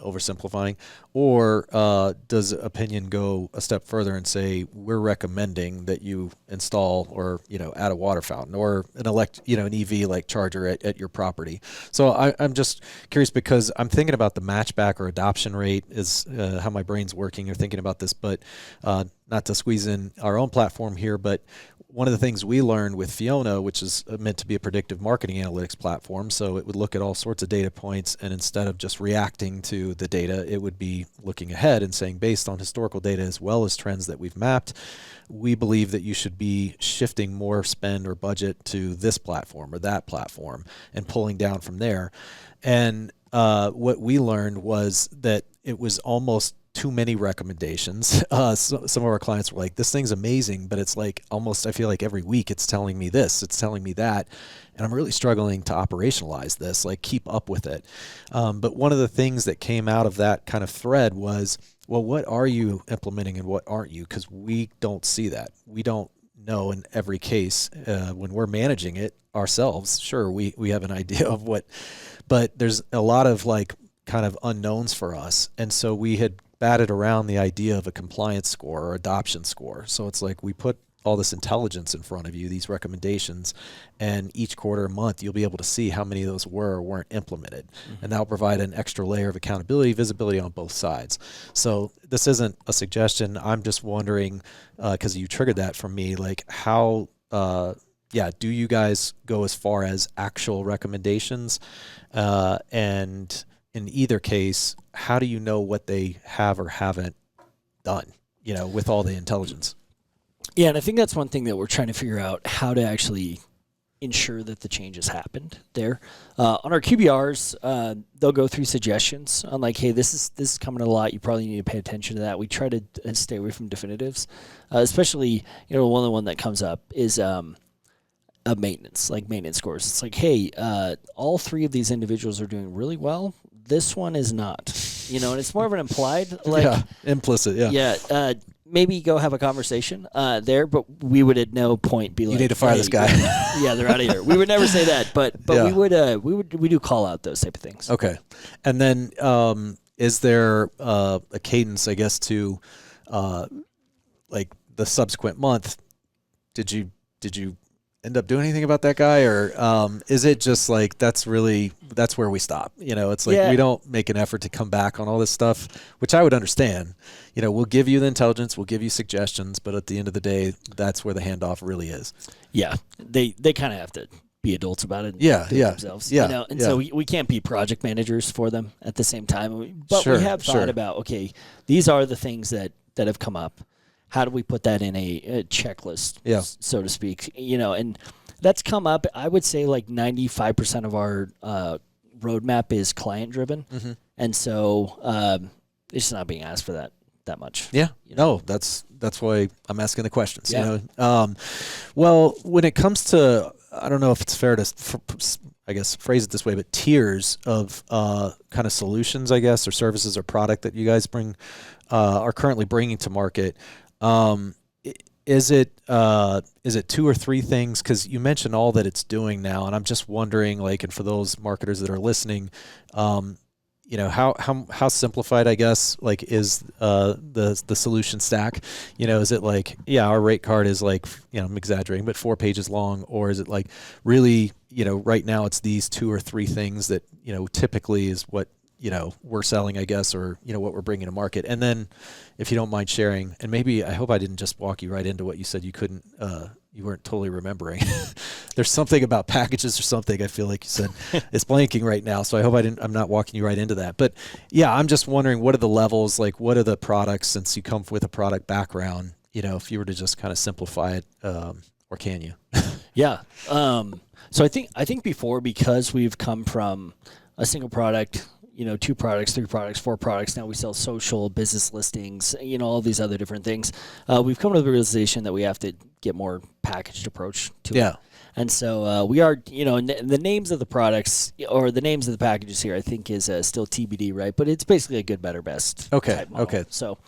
oversimplifying. Or does Opinion go a step further and say, we're recommending that you install or, add a water fountain or an an EV like charger at your property? So I'm just curious because I'm thinking about the matchback or adoption rate is how my brain's working. You're thinking about this, but not to squeeze in our own platform here, but one of the things we learned with Fiona, which is meant to be a predictive marketing analytics platform, so it would look at all sorts of data points, and instead of just reacting to the data, it would be looking ahead and saying, based on historical data as well as trends that we've mapped, we believe that you should be shifting more spend or budget to this platform or that platform and pulling down from there. And what we learned was that it was almost too many recommendations. Some of our clients were like, this thing's amazing, but it's like almost, I feel like every week it's telling me this, it's telling me that. And I'm really struggling to operationalize this, like keep up with it. But one of the things that came out of that kind of thread was, well, what are you implementing and what aren't you? Because we don't see that. We don't know in every case when we're managing it ourselves. Sure, we have an idea of what, but there's a lot of like kind of unknowns for us. And so we had batted around the idea of a compliance score or adoption score. So it's like we put all this intelligence in front of you, these recommendations, and each quarter, month, you'll be able to see how many of those were or weren't implemented. And that'll provide an extra layer of accountability, visibility on both sides. So this isn't a suggestion. I'm just wondering, because you triggered that from me, like how, do you guys go as far as actual recommendations? And in either case, how do you know what they have or haven't done, with all the intelligence? Yeah, and I think that's one thing that we're trying to figure out, how to actually ensure that the changes happened there. On our QBRs, they'll go through suggestions on like, hey, this is coming a lot. You probably need to pay attention to that. We try to stay away from definitives, especially, one that comes up is maintenance scores. It's like, hey, all 3 of these individuals are doing really well. This one is not, and it's more of an implied, implicit. Maybe go have a conversation there, but we would at no point be like, you need to fire this guy. They're out of here. We would never say that, but we do call out those type of things. Okay. And then is there a cadence, I guess, to like the subsequent month? Did you end up doing anything about that guy, or is it just like that's where we stop? It's like we don't make an effort to come back on all this stuff, which I would understand. We'll give you the intelligence, we'll give you suggestions, but at the end of the day, that's where the handoff really is. Yeah, they kind of have to be adults about it. Themselves. So we can't be project managers for them at the same time. But we have thought about, okay, these are the things that have come up. how do we put that in a checklist, Yeah. so to speak? And that's come up. I would say like 95% of our roadmap is client driven, and so it's not being asked for that much. Yeah. No, that's why I'm asking the questions. Yeah. Well, when it comes to, I don't know if it's fair to, I guess, phrase it this way, but tiers of kind of solutions, I guess, or services or product that you guys are currently bringing to market. Is it 2 or 3 things? Because you mentioned all that it's doing now, and I'm just wondering, like, and for those marketers that are listening, how simplified, I guess, like, is the solution stack? Is it like, our rate card is like, I'm exaggerating, but 4 pages long, or is it like really, right now it's these 2 or 3 things that typically is what we're selling, I guess, or what we're bringing to market. And then, if you don't mind sharing, and maybe I hope I didn't just walk you right into what you said you couldn't, you weren't totally remembering. There's something about packages or something I feel like you said it's blanking right now. So I hope I'm not walking you right into that. But yeah, I'm just wondering, what are the levels, like what are the products, since you come with a product background, if you were to just kind of simplify it, or can you? Yeah. So I think before, because we've come from a single product, 2 products, 3 products, 4 products. Now we sell social, business listings, all these other different things. We've come to the realization that we have to get more packaged approach to it. And so we are, the names of the products or the names of the packages here, I think, is still TBD, right? But it's basically a good, better, best type model. Okay. So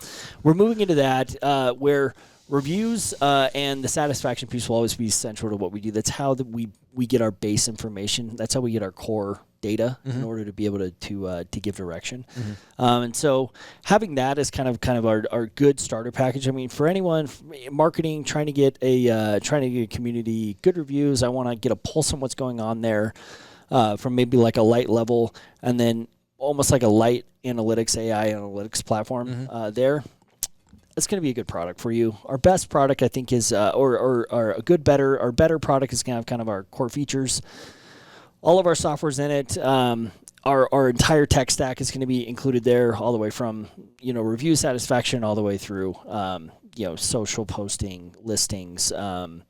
we're moving into that where reviews and the satisfaction piece will always be central to what we do. That's how we get our base information. That's how we get our core data in order to be able to give direction. And so having that is kind of our good starter package. I mean, for anyone marketing, trying to get a community good reviews, I want to get a pulse on what's going on there from maybe like a light level, and then almost like a light analytics, AI analytics platform there. It's going to be a good product for you. Our best product, I think, is or a good, better. Our better product is going to have kind of our core features. All of our software's in it. Our entire tech stack is going to be included there, all the way from review satisfaction all the way through social posting, listings. From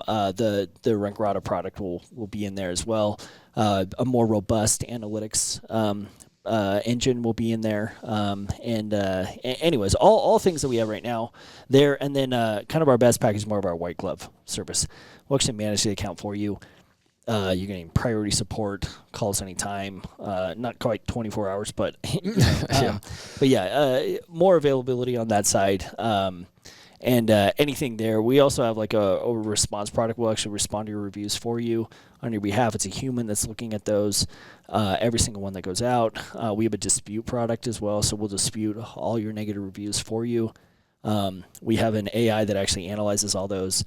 the Rentgrata product will be in there as well. A more robust analytics engine will be in there. Anyways, all things that we have right now there. And then kind of our best package is more of our white glove service. We'll actually manage the account for you. You're getting priority support, calls anytime, not quite 24 hours, but more availability on that side. And anything there. We also have like a response product. We'll actually respond to your reviews for you on your behalf. It's a human that's looking at those, every single one that goes out. We have a dispute product as well, so we'll dispute all your negative reviews for you. We have an AI that actually analyzes all those,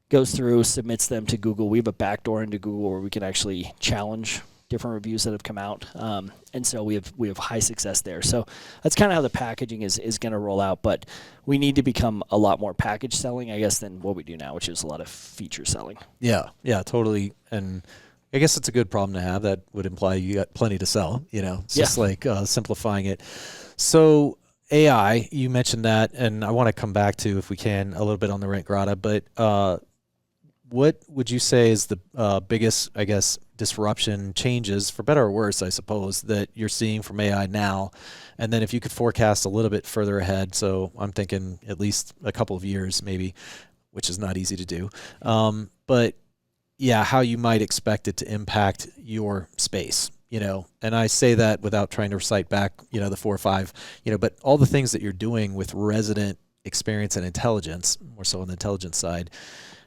goes through, submits them to Google. We have a backdoor into Google where we can actually challenge different reviews that have come out, and so we have high success there. So that's kind of how the packaging is going to roll out. But we need to become a lot more package selling, I guess, than what we do now, which is a lot of feature selling. Yeah, totally. And I guess it's a good problem to have. That would imply you got plenty to sell. It's just like simplifying it. So AI, you mentioned that, and I want to come back to, if we can, a little bit on the Rentgrata, but what would you say is the biggest, I guess, disruption, changes, for better or worse, I suppose, that you're seeing from AI now? And then if you could forecast a little bit further ahead, so I'm thinking at least a couple of years maybe, which is not easy to do, but yeah, how you might expect it to impact your space, and I say that without trying to recite back, the 4 or 5, but all the things that you're doing with resident experience and intelligence, more so on the intelligence side.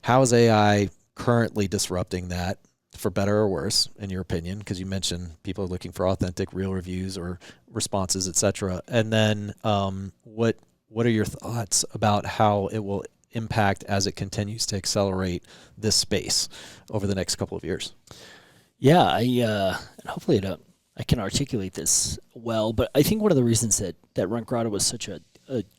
How is AI currently disrupting that, for better or worse, in your opinion? Because you mentioned people are looking for authentic, real reviews or responses, etc. And then what are your thoughts about how it will impact as it continues to accelerate this space over the next couple of years? Yeah, and hopefully I can articulate this well, but I think one of the reasons that Rentgrata was such a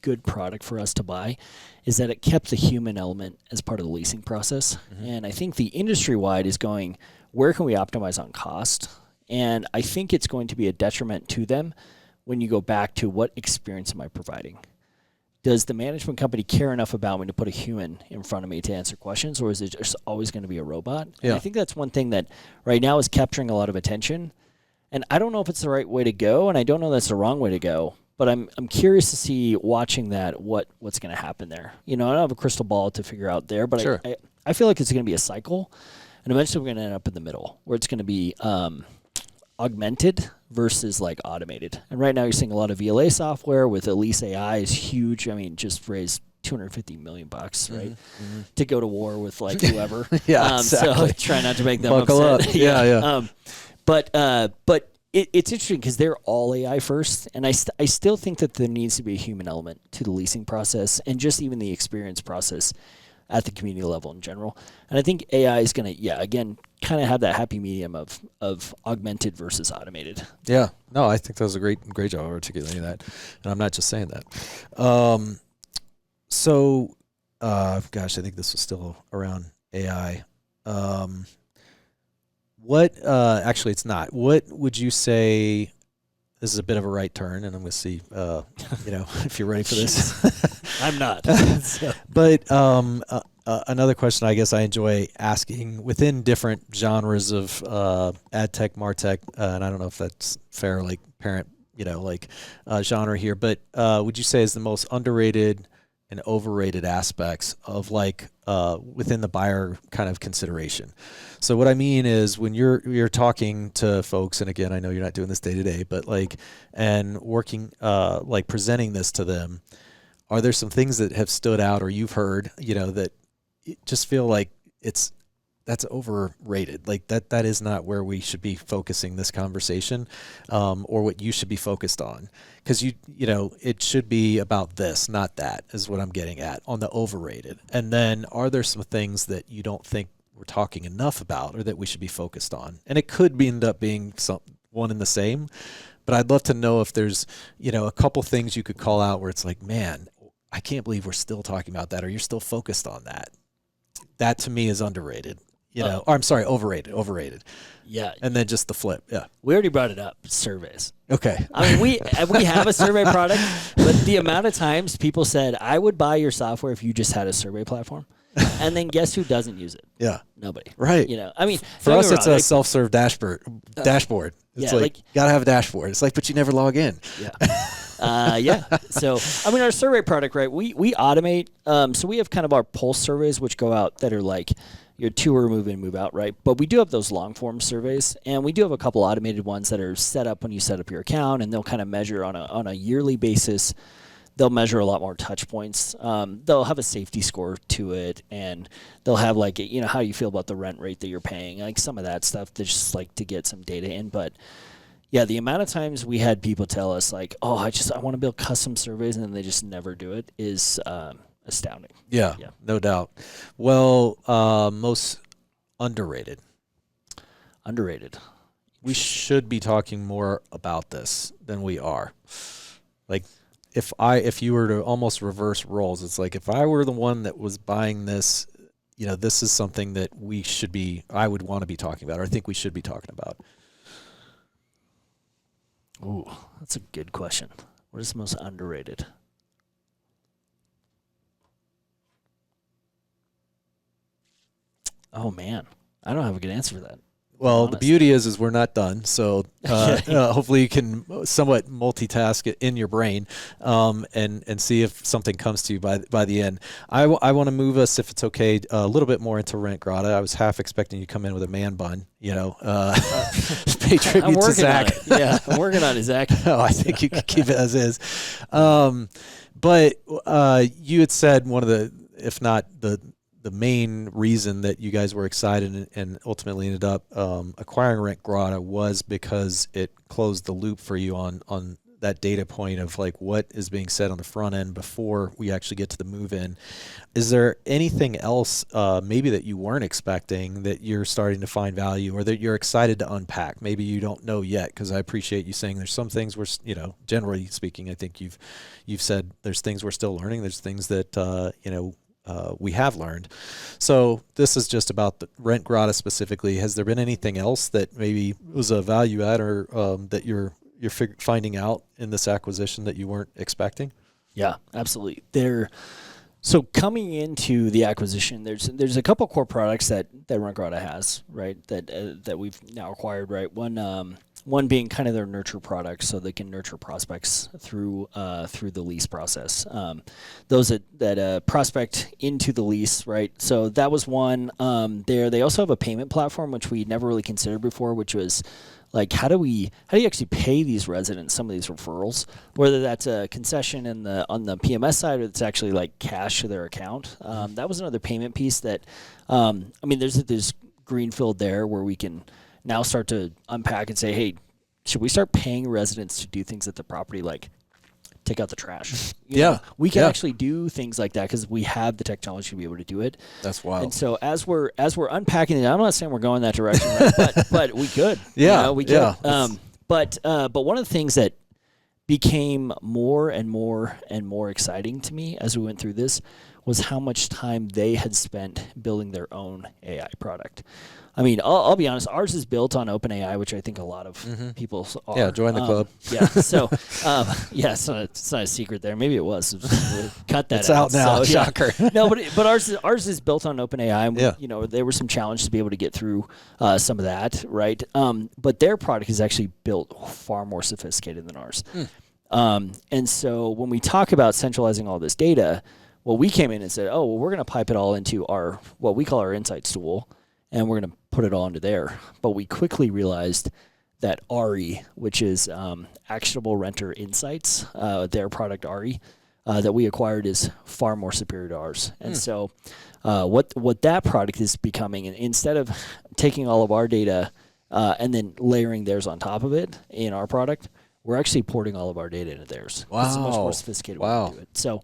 good product for us to buy is that it kept the human element as part of the leasing process. And I think the industry-wide is going, where can we optimize on cost? And I think it's going to be a detriment to them when you go back to, what experience am I providing? does the management company care enough about me to put a human in front of me to answer questions, or is it just always going to be a robot? Yeah. And I think that's one thing that right now is capturing a lot of attention. And I don't know if it's the right way to go, and I don't know that's the wrong way to go. But I'm curious to see, watching that, what's going to happen there. You know, I don't have a crystal ball to figure out there, but Sure. I feel like it's going to be a cycle, and eventually we're going to end up in the middle, where it's going to be augmented versus like automated. And right now you're seeing a lot of VLA software with Elise AI is huge. I mean, just raised $250 million, right? Mm-hmm. To go to war with like whoever. Yeah, exactly. So try not to make them Buckle upset. up. Yeah. But it's interesting because they're all AI first, and I still think that there needs to be a human element to the leasing process and just even the experience process at the community level in general. And I think AI is going to, again, kind of have that happy medium of augmented versus automated. Yeah. No, I think that was a great job of articulating that. And I'm not just saying that. Gosh, I think this was still around AI. Actually, it's not. What would you say? This is a bit of a right turn, and I'm going to see, if you're ready for this. I'm not. But another question I guess I enjoy asking within different genres of ad tech, martech, and I don't know if that's fair, like parent, genre here, but would you say is the most underrated and overrated aspects of within the buyer kind of consideration? So what I mean is when you're talking to folks, and again, I know you're not doing this day to day, but and working, presenting this to them, are there some things that have stood out or you've heard, that just feel like that's overrated? Like that is not where we should be focusing this conversation, or what you should be focused on. Because it should be about this, not that, is what I'm getting at on the overrated. And then are there some things that you don't think we're talking enough about or that we should be focused on? And it could end up being one and the same, but I'd love to know if there's, a couple things you could call out where it's like, man, I can't believe we're still talking about that, or you're still focused on that. That to me is underrated. Or I'm sorry, overrated. Yeah. And then just the flip. Yeah. We already brought it up, surveys. Okay. I mean, we have a survey product, but the amount of times people said, I would buy your software if you just had a survey platform. And then guess who doesn't use it? Yeah. Nobody. Right. I mean, for us, it's a self-serve dashboard. It's gotta have a dashboard. It's but you never log in. Yeah. So, I mean, our survey product, right? We automate. So we have kind of our pulse surveys, which go out that are like your tour, move in, move out, right? But we do have those long form surveys, and we do have a couple automated ones that are set up when you set up your account, and they'll kind of measure on a yearly basis. They'll measure a lot more touch points. They'll have a safety score to it, and they'll have how you feel about the rent rate that you're paying, like some of that stuff to just to get some data in. But yeah, the amount of times we had people tell us I want to build custom surveys, and then they just never do it is astounding. Yeah, no doubt. Well, most underrated. Underrated. We should be talking more about this than we are. If you were to almost reverse roles, it's like if I were the one that was buying this, this is something that I would want to be talking about, or I think we should be talking about. Ooh, that's a good question. What is the most underrated? Oh man, I don't have a good answer for that. Well, the beauty is we're not done. So hopefully you can somewhat multitask it in your brain, and see if something comes to you by the end. I want to move us, if it's okay, a little bit more into Rentgrata. I was half expecting you to come in with a man bun, pay tribute to Zach. Yeah, I'm working on it, Zach. No, I think you could keep it as is. But you had said one of the, if not the main reason that you guys were excited and ultimately ended up acquiring Rentgrata was because it closed the loop for you on that data point of what is being said on the front end before we actually get to the move in. Is there anything else maybe that you weren't expecting that you're starting to find value or that you're excited to unpack? Maybe you don't know yet, because I appreciate you saying there's some things we're, generally speaking, I think you've said there's things we're still learning. There's things that, we have learned. So this is just about the Rentgrata specifically. Has there been anything else that maybe was a value add or that you're finding out in this acquisition that you weren't expecting? Yeah, absolutely. So coming into the acquisition, there's a couple core products that Rentgrata has, right? That we've now acquired, right? One being kind of their nurture product, so they can nurture prospects through the lease process. Those that prospect into the lease, right? So that was one. They also have a payment platform which we never really considered before, which was like how do you actually pay these residents some of these referrals, whether that's a concession on the PMS side or it's actually like cash to their account. That was another payment piece that there's greenfield there where we can now start to unpack and say, hey, should we start paying residents to do things at the property, like take out the trash? You know, we can actually do things like that because we have the technology to be able to do it. That's wild. And so as we're unpacking it, I'm not saying we're going that direction, right? but we could. We could. Yeah. But one of the things that became more and more and more exciting to me as we went through this was how much time they had spent building their own AI product. I mean, I'll be honest, ours is built on OpenAI, which I think a lot of people are. Yeah, join the club. Yeah, so, it's not a secret there. Maybe it was. Cut that it's out now. So, Shocker. No, but ours is built on OpenAI. And there were some challenges to be able to get through some of that, right? But their product is actually built far more sophisticated than ours. And so when we talk about centralizing all this data, well, we came in and said, oh, well, we're going to pipe it all into our what we call our insights tool, and we're going to put it all into there. But we quickly realized that ARI, which is Actionable Renter Insights, their product ARI, that we acquired is far more superior to ours. And so what that product is becoming, and instead of taking all of our data and then layering theirs on top of it in our product, we're actually porting all of our data into theirs. Wow. It's a much more sophisticated way to do it. So,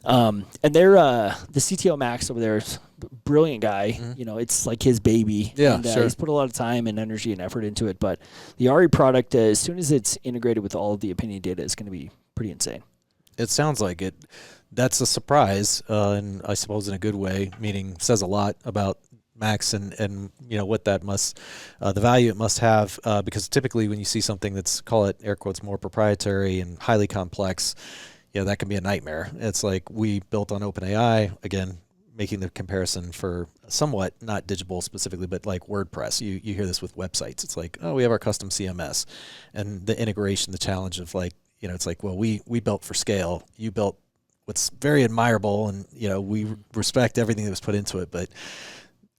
and they're the CTO Max over there is a brilliant guy. You know, it's like his baby. Yeah, and, sure. He's put a lot of time and energy and effort into it. But the ARI product, as soon as it's integrated with all of the Opiniion data, is going to be pretty insane. It sounds like it. That's a surprise, and I suppose in a good way, meaning says a lot about Max and you know what that must, the value it must have, because typically when you see something that's, call it air quotes, more proprietary and highly complex, that can be a nightmare. It's like we built on OpenAI, again, making the comparison for somewhat, not Digible specifically, but like WordPress. You hear this with websites. It's like, oh, we have our custom CMS. And the integration, the challenge of like, it's like, well, we built for scale. You built what's very admirable, and, we respect everything that was put into it, but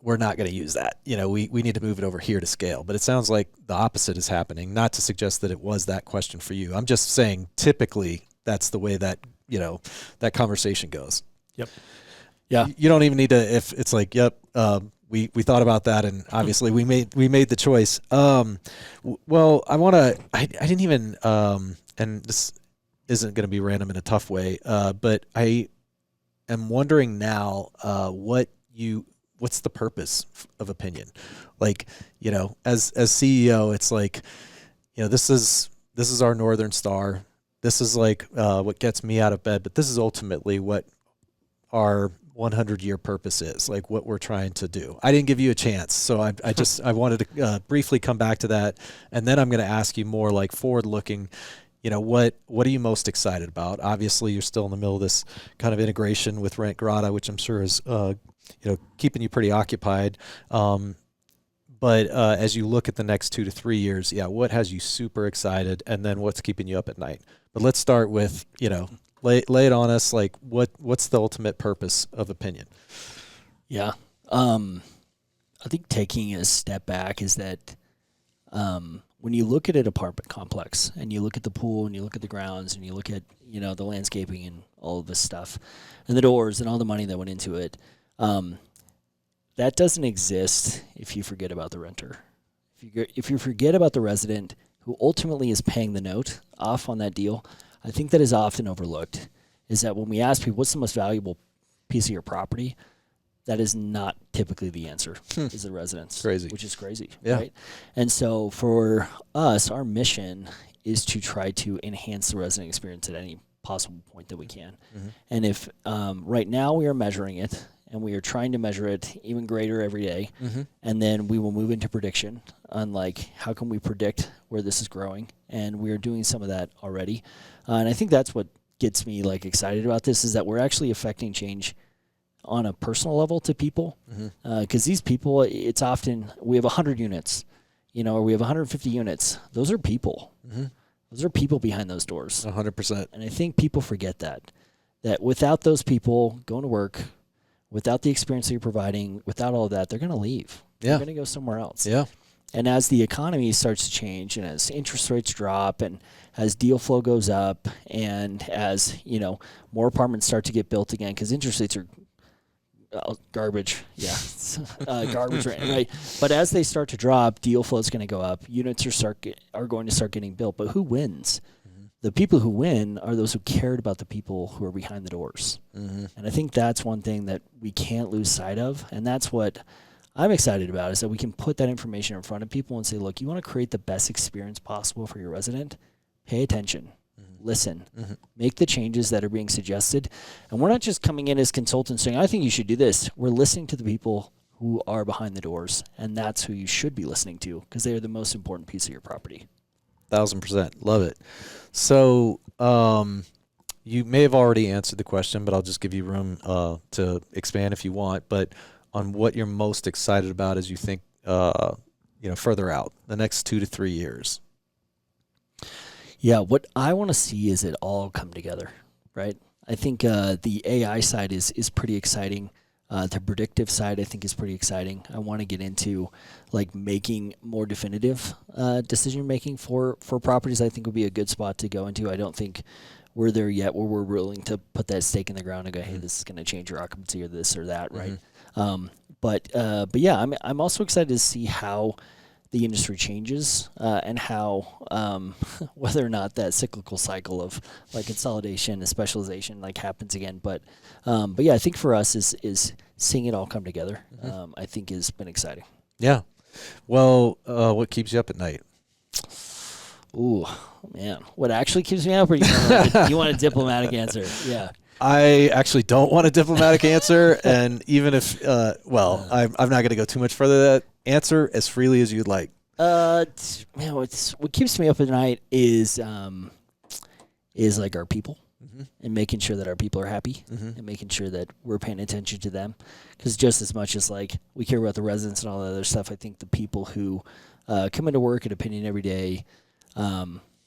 we're not going to use that. We need to move it over here to scale. But it sounds like the opposite is happening, not to suggest that it was that question for you. I'm just saying typically that's the way that, that conversation goes. Yep. Yeah. You don't even need to, if it's like, yep, we thought about that, and obviously we made the choice. Well, I didn't even, and this isn't going to be random in a tough way, but I am wondering now, what's the purpose of Opiniion? Like, as CEO, it's like, this is our Northern Star. This is like what gets me out of bed, but this is ultimately what our 100-year purpose is, like what we're trying to do. I didn't give you a chance, so I wanted to briefly come back to that, and then I'm going to ask you more like forward-looking. What are you most excited about? Obviously, you're still in the middle of this kind of integration with Rentgrata, which I'm sure is keeping you pretty occupied. But as you look at the next 2 to 3 years, what has you super excited, and then what's keeping you up at night? But let's start with, lay it on us, like what's the ultimate purpose of Opiniion? Yeah. I think taking a step back is that when you look at an apartment complex and you look at the pool and you look at the grounds and you look at, the landscaping and all of this stuff and the doors and all the money that went into it, that doesn't exist if you forget about the renter. If you forget about the resident who ultimately is paying the note off on that deal, I think that is often overlooked, is that when we ask people, what's the most valuable piece of your property, that is not typically the answer, is the residence. Crazy. Which is crazy, yeah. Right? And so for us, our mission is to try to enhance the resident experience at any possible point that we can. Mm-hmm. And if right now we are measuring it, and we are trying to measure it even greater every day. Mm-hmm. And then we will move into prediction on like, how can we predict where this is growing? And we are doing some of that already. And I think that's what gets me like excited about this is that we're actually affecting change on a personal level to people. Because these people, it's often, we have 100 units, or we have 150 units. Those are people. Those are people behind those doors. 100%. And I think people forget that without those people going to work, without the experience that you're providing, without all of that, they're going to leave. Yeah. They're going to go somewhere else. Yeah. And as the economy starts to change and as interest rates drop and as deal flow goes up and as, more apartments start to get built again, because interest rates are garbage. Yeah. Garbage, right? But as they start to drop, deal flow is going to go up. Units are going to start getting built. But who wins? The people who win are those who cared about the people who are behind the doors. And I think that's one thing that we can't lose sight of. And that's what I'm excited about, is that we can put that information in front of people and say, look, you want to create the best experience possible for your resident? Pay attention. Listen. Make the changes that are being suggested. And we're not just coming in as consultants saying, I think you should do this. We're listening to the people who are behind the doors, and that's who you should be listening to, because they are the most important piece of your property. 1,000%. Love it. So you may have already answered the question, but I'll just give you room to expand if you want. But on what you're most excited about as you think, further out, the next 2 to 3 years. Yeah, what I want to see is it all come together, right? I think the AI side is pretty exciting. The predictive side, I think, is pretty exciting. I want to get into like making more definitive decision making for properties. I think would be a good spot to go into. I don't think we're there yet where we're willing to put that stake in the ground and go, hey, this is going to change your occupancy or this or that, right? But yeah, I'm also excited to see how the industry changes and how whether or not that cyclical cycle of like consolidation and specialization like happens again. But yeah, I think for us is seeing it all come together. I think has been exciting. Yeah. Well, what keeps you up at night? Ooh, man, what actually keeps me up, or you want a diplomatic answer? Yeah. I actually don't want a diplomatic answer, and even if, I'm not going to go too much further than that. Answer as freely as you'd like. Man, what keeps me up at night is like our people, and making sure that our people are happy, and making sure that we're paying attention to them, because just as much as like we care about the residents and all that other stuff, I think the people who come into work at Opinion every day,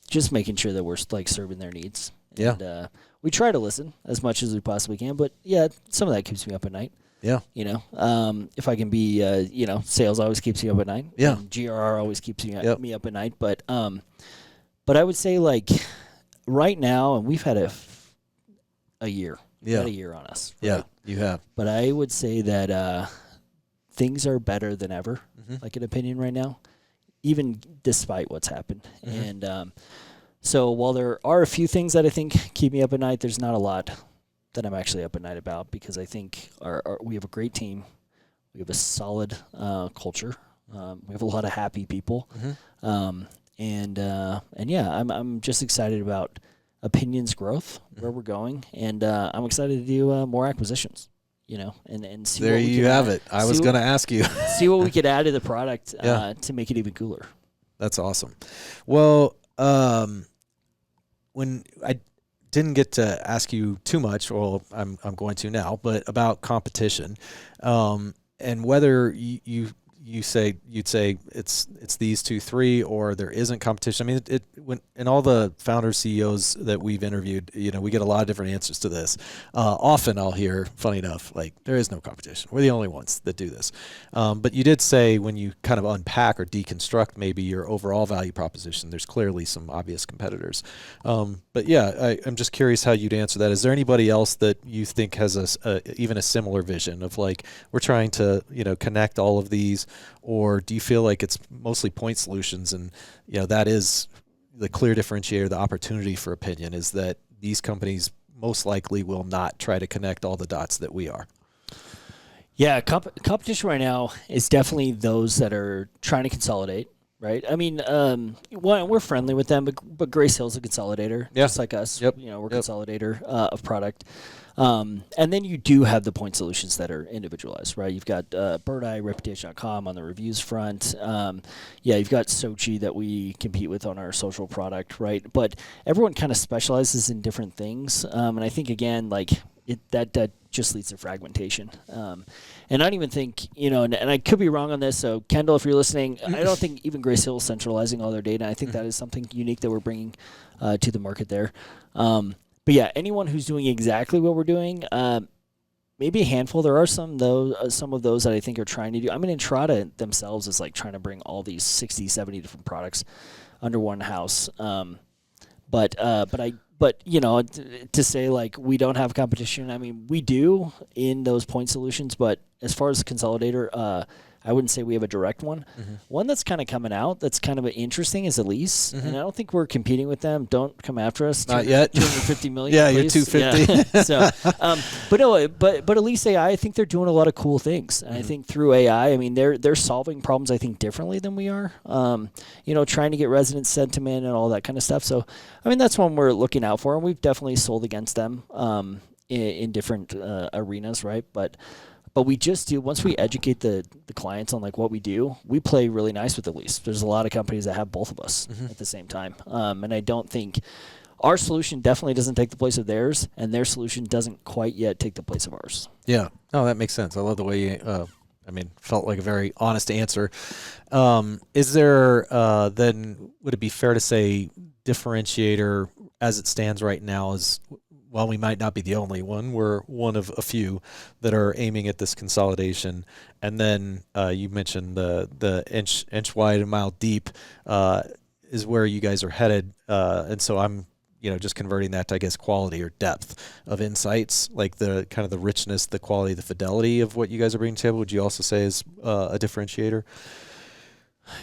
just making sure that we're like serving their needs. Yeah. And, we try to listen as much as we possibly can, but yeah, some of that keeps me up at night. Yeah. If I can be, sales always keeps me up at night. Yeah. And GRR always keeps me up at night. But I would say like right now, and we've had a year. We've had a year on us. Right? Yeah, you have. But I would say that things are better than ever, like an Opinion right now, even despite what's happened. And so while there are a few things that I think keep me up at night, there's not a lot that I'm actually up at night about, because I think we have a great team. We have a solid culture. We have a lot of happy people. And yeah, I'm just excited about Opinion's growth, where we're going. And I'm excited to do more acquisitions, and see there what we you can have add. it. I was going to ask you. See what we could add to the product to make it even cooler. That's awesome. Well, when I didn't get to ask you too much, well, I'm going to now, but about competition, and whether you'd say it's these 2, 3, or there isn't competition. I mean, when all the founders, CEOs that we've interviewed, we get a lot of different answers to this. Often I'll hear, funny enough, like, there is no competition. We're the only ones that do this. But you did say, when you kind of unpack or deconstruct maybe your overall value proposition, there's clearly some obvious competitors. But yeah, I'm just curious how you'd answer that. Is there anybody else that you think has even a similar vision of like, we're trying to, connect all of these? Or do you feel like it's mostly point solutions, and that is the clear differentiator, the opportunity for Opinion, is that these companies most likely will not try to connect all the dots that we are? Yeah, competition right now is definitely those that are trying to consolidate, right? I mean, we're friendly with them, but Grace Hill's a consolidator, just like us. Yep. We're consolidator of product. And then you do have the point solutions that are individualized, right? You've got Bird Eye, Reputation.com on the reviews front. You've got Sochi that we compete with on our social product, right? But everyone kind of specializes in different things. And I think, again, like that just leads to fragmentation. And I don't even think, and I could be wrong on this, so Kendall, if you're listening, I don't think even Grace Hill is centralizing all their data. I think that is something unique that we're bringing to the market there. But yeah, anyone who's doing exactly what we're doing, maybe a handful. There are some of those that I think are trying to do. I mean, Rentgrata themselves is like trying to bring all these 60, 70 different products under one house. But to say like we don't have competition, I mean, we do in those point solutions. But as far as consolidator, I wouldn't say we have a direct one. One that's kind of coming out that's kind of interesting is Elise, and I don't think we're competing with them. Don't come after us. Not yet. 250 million. Yeah, please. you're 250. Yeah. So, but Elise AI, I think they're doing a lot of cool things. And I think through AI, I mean, they're solving problems I think differently than we are. Trying to get resident sentiment and all that kind of stuff. So, I mean, that's one we're looking out for, and we've definitely sold against them in different arenas, right? But we just do, once we educate the clients on like what we do, we play really nice with Elise. There's a lot of companies that have both of us at the same time. And I don't think our solution definitely doesn't take the place of theirs, and their solution doesn't quite yet take the place of ours. Yeah. Oh, that makes sense. I love the way you, felt like a very honest answer. Is there, then, would it be fair to say differentiator as it stands right now is, while we might not be the only one, we're one of a few that are aiming at this consolidation. And then you mentioned the inch wide and mile deep is where you guys are headed. And so I'm just converting that to, I guess, quality or depth of insights, like the kind of the richness, the quality, the fidelity of what you guys are bringing to the table. Would you also say is a differentiator?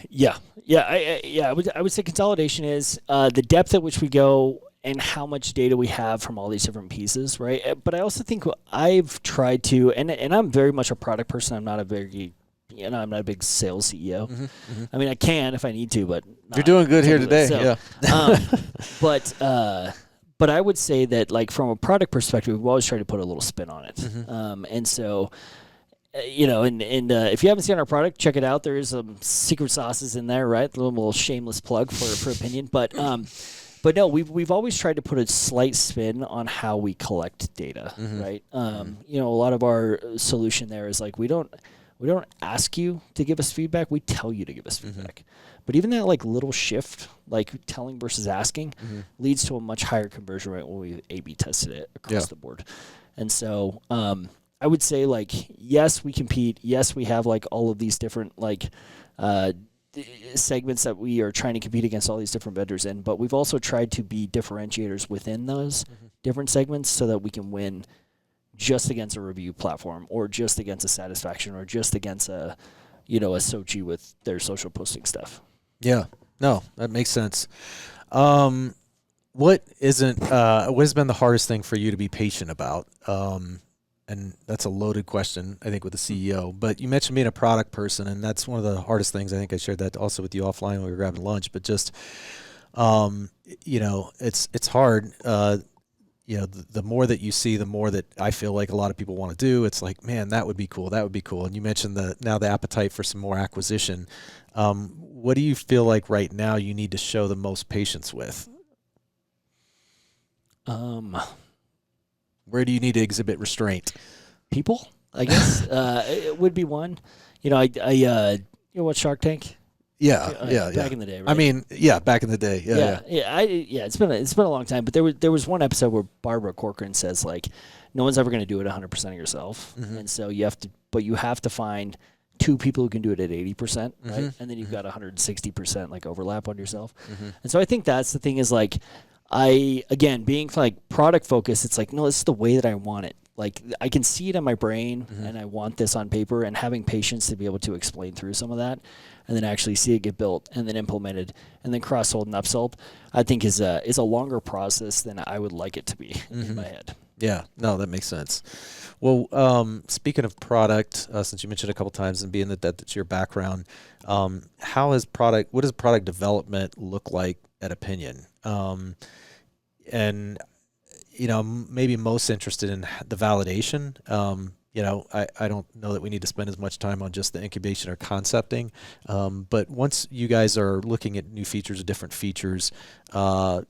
Yeah. I would say consolidation is the depth at which we go and how much data we have from all these different pieces, right? But I also think I've tried to, and I'm very much a product person. I'm not a big sales CEO. I mean, I can if I need to, but you're doing good here today. So, yeah. But I would say that, like, from a product perspective, we've always tried to put a little spin on it. And so, if you haven't seen our product, check it out. There is some secret sauces in there, right? A little shameless plug for Opinion, But no, we've always tried to put a slight spin on how we collect data, right? A lot of our solution there is like we don't ask you to give us feedback, we tell you to give us feedback. But even that like little shift, like telling versus asking, leads to a much higher conversion rate when we A/B tested it across the board. And so I would say, like, yes, we compete. Yes, we have like all of these different like segments that we are trying to compete against all these different vendors in, but we've also tried to be differentiators within those different segments so that we can win just against a review platform, or just against a satisfaction, or just against a Sochi with their social posting stuff. Yeah, no, that makes sense. What has been the hardest thing for you to be patient about? And that's a loaded question, I think, with the CEO. But you mentioned being a product person, and that's one of the hardest things. I think I shared that also with you offline when we were grabbing lunch. But just, it's hard. The more that you see, the more that I feel like a lot of people want to do. It's like, man, that would be cool. That would be cool. And you mentioned the appetite for some more acquisition. What do you feel like right now you need to show the most patience with? Where do you need to exhibit restraint? People, I guess, it would be one. I watch Shark Tank. Yeah, back in the day, right? I mean, back in the day. It's been a long time, but there was one episode where Barbara Corcoran says, like, no one's ever going to do it 100% of yourself, and so you have to find two people who can do it at 80%, right? And then you've got 160% like overlap on yourself. And so I think that's the thing is, like, being like product focused, it's like, no, this is the way that I want it. Like, I can see it in my brain and I want this on paper, and having patience to be able to explain through some of that and then actually see it get built and then implemented and then cross-sold and upsold, I think is a longer process than I would like it to be in my head. Yeah, no, that makes sense. Well, speaking of product, since you mentioned it a couple times and being that's your background, what does product development look like at Opinion? And, maybe most interested in the validation. I don't know that we need to spend as much time on just the incubation or concepting. But once you guys are looking at new features or different features, to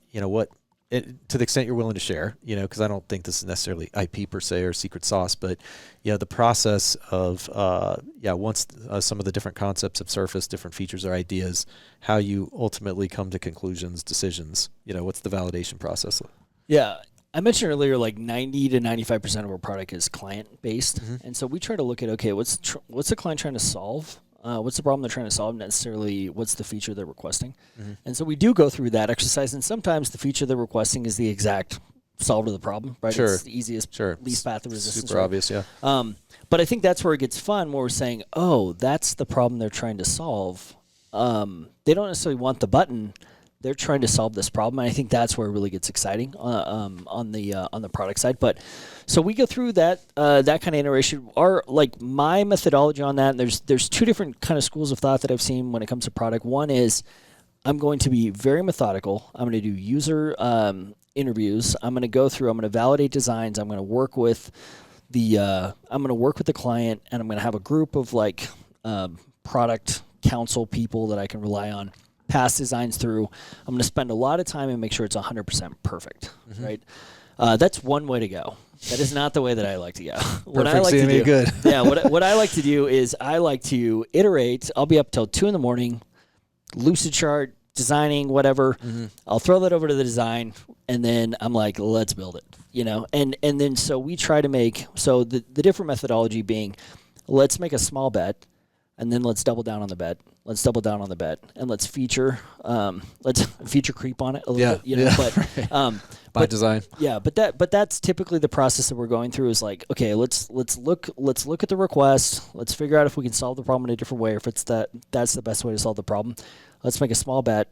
the extent you're willing to share, because I don't think this is necessarily IP per se or secret sauce, but the process of once some of the different concepts have surfaced, different features or ideas, how you ultimately come to conclusions, decisions. What's the validation process like? Yeah. I mentioned earlier, like 90 to 95% of our product is client based. Mm-hmm. And so we try to look at, okay, what's the client trying to solve? What's the problem they're trying to solve? Necessarily, what's the feature they're requesting? Mm-hmm. And so we do go through that exercise. And sometimes the feature they're requesting is the exact solve to the problem, right? Sure. It's the easiest, least path of resistance. Super obvious, yeah. But I think that's where it gets fun, where we're saying, oh, that's the problem they're trying to solve. They don't necessarily want the button. They're trying to solve this problem, and I think that's where it really gets exciting on the product side. But so we go through that kind of iteration. My methodology on that. And there's two different kind of schools of thought that I've seen when it comes to product. One is I'm going to be very methodical. I'm going to do user interviews. I'm going to go through. I'm going to validate designs. I'm going to work with the client, and I'm going to have a group of product council people that I can rely on. Pass designs through. I'm going to spend a lot of time and make sure it's 100% perfect, right? That's one way to go. That is not the way that I like to go. What I like to do, good. yeah. What I like to do is I like to iterate. I'll be up till 2 a.m, lucid chart, designing, whatever. Mm-hmm. I'll throw that over to the design, and then I'm like, let's build it, And then so we try to make the different methodology being, let's make a small bet. And then let's double down on the bet. Let's double down on the bet, and let's feature creep on it a little bit, But by design. Yeah, but that's typically the process that we're going through. Is like, okay, let's look at the request. Let's figure out if we can solve the problem in a different way, or if that's the best way to solve the problem. Let's make a small bet,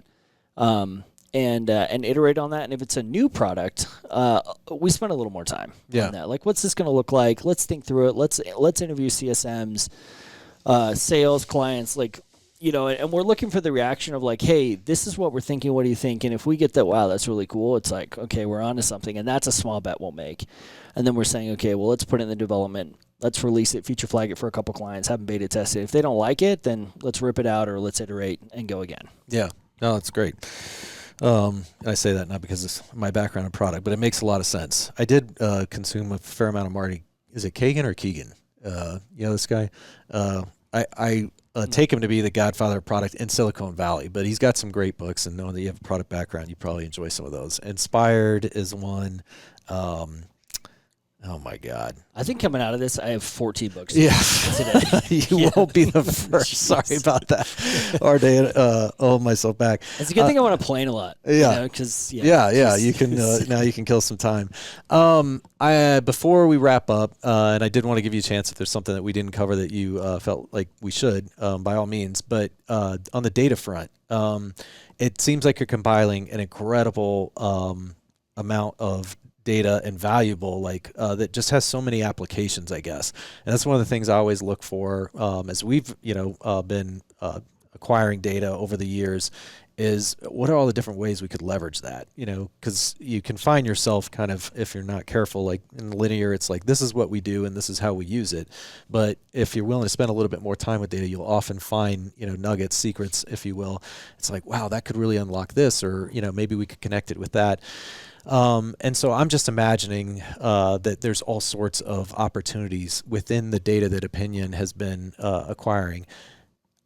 and iterate on that. And if it's a new product, we spend a little more time on that. Like, what's this going to look like? Let's think through it. Let's interview CSMs. Sales clients, and we're looking for the reaction of like, hey, this is what we're thinking. What do you think? And if we get that, wow, that's really cool. It's like, okay, we're onto something, and that's a small bet we'll make. And then we're saying, okay, well, let's put it in the development. Let's release it, feature flag it for a couple clients, have them beta test it. If they don't like it, then let's rip it out or let's iterate and go again. Yeah, no, that's great. And I say that not because it's my background in product, but it makes a lot of sense. I did consume a fair amount of Marty. Is it Kagan or Keegan? This guy. I take him to be the godfather of product in Silicon Valley, but he's got some great books, and knowing that you have a product background, you probably enjoy some of those. Inspired is one. Oh my God! I think coming out of this, I have 14 books. Yeah, you won't be the first. Sorry about that. Our day, hold myself back. It's a good thing I want to plane a lot. Yeah, because you can now you can kill some time. Before we wrap up, and I did want to give you a chance if there's something that we didn't cover that you felt like we should, by all means. But on the data front, it seems like you're compiling an incredible amount of data and valuable, that just has so many applications, I guess. And that's one of the things I always look for as we've, been acquiring data over the years, is what are all the different ways we could leverage that, because you can find yourself kind of, if you're not careful, like in linear, it's like, this is what we do and this is how we use it. But if you're willing to spend a little bit more time with data, you'll often find, nuggets, secrets, if you will. It's like, wow, that could really unlock this, or, maybe we could connect it with that. And so I'm just imagining that there's all sorts of opportunities within the data that Opinion has been acquiring.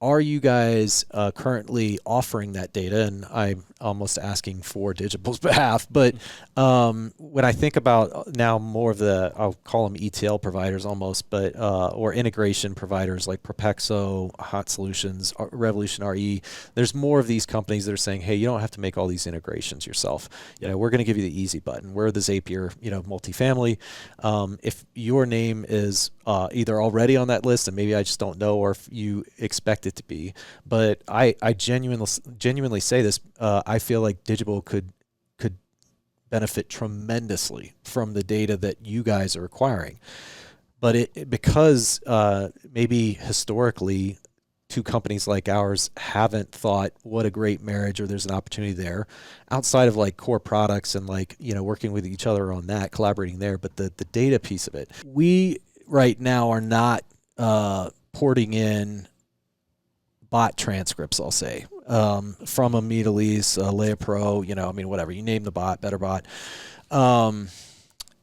Are you guys currently offering that data? And I'm almost asking for Digible's behalf, but when I think about now more of the, I'll call them ETL providers almost, but or integration providers like Propexo, Hot Solutions, Revolution RE, there's more of these companies that are saying, hey, you don't have to make all these integrations yourself. We're going to give you the easy button. We're the Zapier, multifamily. If your name is either already on that list, and maybe I just don't know, or if you expect it to be, but I genuinely say this. I feel like Digible could benefit tremendously from the data that you guys are acquiring. But because maybe historically two companies like ours haven't thought what a great marriage or there's an opportunity there outside of like core products and like, working with each other on that, collaborating there. But the data piece of it, we right now are not porting in bot transcripts, I'll say, from a Meet a Lease, Leia Pro, whatever, you name the bot, better bot.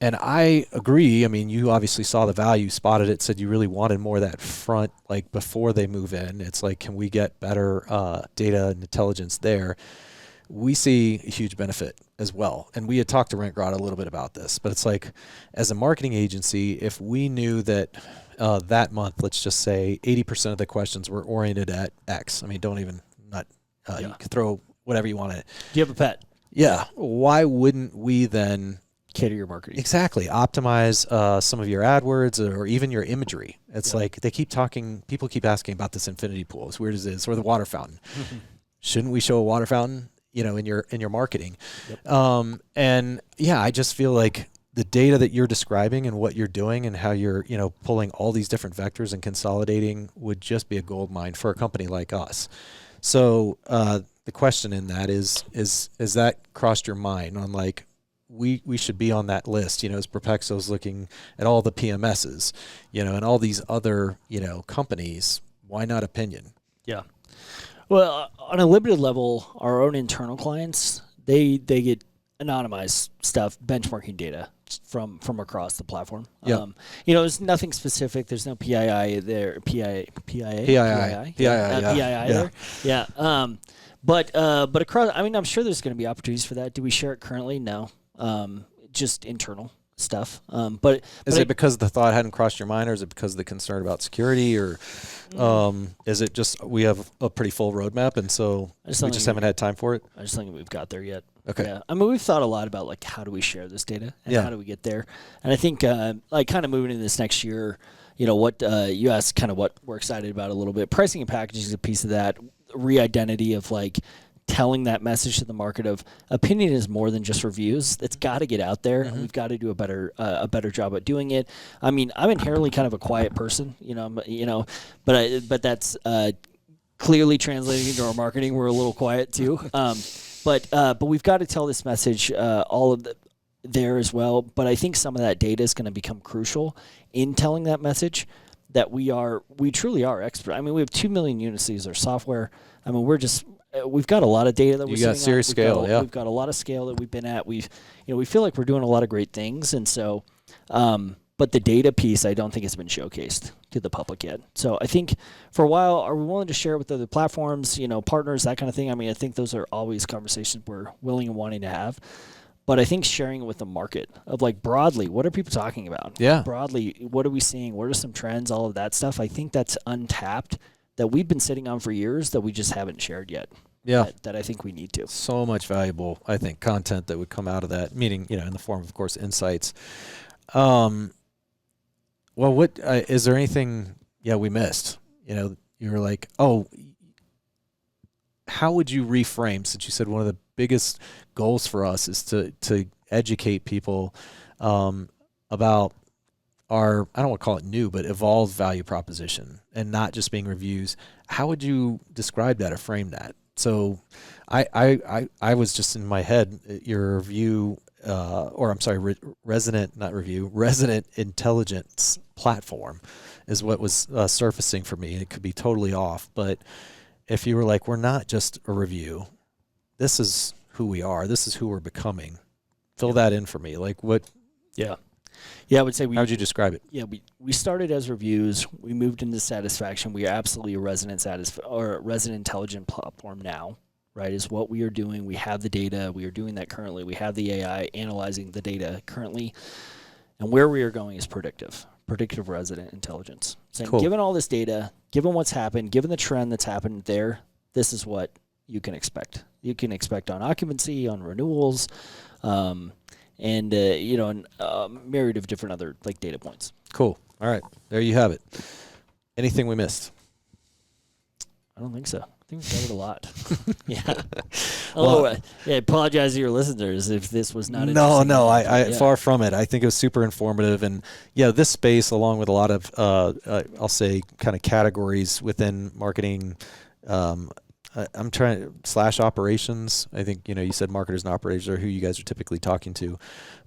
And I agree. I mean, you obviously saw the value, spotted it, said you really wanted more of that front, like before they move in. It's like, can we get better data and intelligence there? We see a huge benefit as well. And we had talked to Rentgrata a little bit about this, but it's like, as a marketing agency, if we knew that that month, let's just say 80% of the questions were oriented at X. I mean, don't even, you can throw whatever you want in it. Do you have a pet? Yeah. Why wouldn't we then cater your marketing? Exactly. Optimize some of your AdWords or even your imagery. It's like people keep asking about this infinity pool, as weird as it is, or the water fountain. Shouldn't we show a water fountain, in your marketing? Yep. And yeah, I just feel like the data that you're describing and what you're doing and how you're, pulling all these different vectors and consolidating would just be a gold mine for a company like us. So the question in that is that crossed your mind on like, we should be on that list, as Propexo's looking at all the PMSs, and all these other, companies. Why not Opinion? Yeah. Well, on a limited level, our own internal clients, they get anonymized stuff, benchmarking data from across the platform. Yeah. There's nothing specific. There's no PII there. PII there. Yeah. But across, I'm sure there's going to be opportunities for that. Do we share it currently? No. Just internal stuff. But is it because the thought hadn't crossed your mind, or is it because of the concern about security, or is it just we have a pretty full roadmap and so we just haven't had time for it? I just think we've got there yet. Okay. Yeah. We've thought a lot about like how do we share this data and how do we get there? And I think like kind of moving into this next year, what you asked kind of what we're excited about a little bit. Pricing and packaging is a piece of that. Re-identity of like telling that message to the market of Opinion is more than just reviews. It's got to get out there, and we've got to do a better job at doing it. I mean, I'm inherently kind of a quiet person, but that's clearly translating into our marketing. We're a little quiet too, but we've got to tell this message there as well. But I think some of that data is going to become crucial in telling that message. That we truly are expert. I mean, we have 2 million units to use our software. I mean, we've got a lot of data that we're got serious scale. We've got a lot of scale that we've been at. We feel like we're doing a lot of great things, and so, but the data piece, I don't think has been showcased to the public yet. So I think for a while, are we willing to share it with other platforms, partners, that kind of thing? I mean, I think those are always conversations we're willing and wanting to have. But I think sharing it with the market of like broadly, what are people talking about? Yeah. Broadly, what are we seeing? What are some trends? All of that stuff. I think that's untapped that we've been sitting on for years that we just haven't shared yet. Yeah. That I think we need to. So much valuable, I think, content that would come out of that meeting, in the form of course, insights. Well, what is there anything, we missed? You were like, how would you reframe, since you said one of the biggest goals for us is to educate people about our, I don't want to call it new, but evolved value proposition and not just being reviews. How would you describe that or frame that? So I was just in my head, your review, resident intelligence platform is what was surfacing for me. It could be totally off, but if you were like, we're not just a review, this is who we are, this is who we're becoming. Fill that in for me. Like what? Yeah, I would say how would you describe it? Yeah, we started as reviews. We moved into satisfaction. We are absolutely a resident intelligent platform now, right? Is what we are doing. We have the data. We are doing that currently. We have the AI analyzing the data currently. And where we are going is predictive resident intelligence. Saying, cool. Given all this data, given what's happened, given the trend that's happened there, this is what you can expect. You can expect on occupancy, on renewals, and a myriad of different other like data points. Cool. All right, there you have it. Anything we missed? I don't think so. I think we covered a lot. Yeah. Oh, yeah. Apologize to your listeners if this was not. No, interesting. I far from it. I think it was super informative, and yeah, this space, along with a lot of, I'll say, kind of categories within marketing. I'm trying / operations. I think you said marketers and operators are who you guys are typically talking to,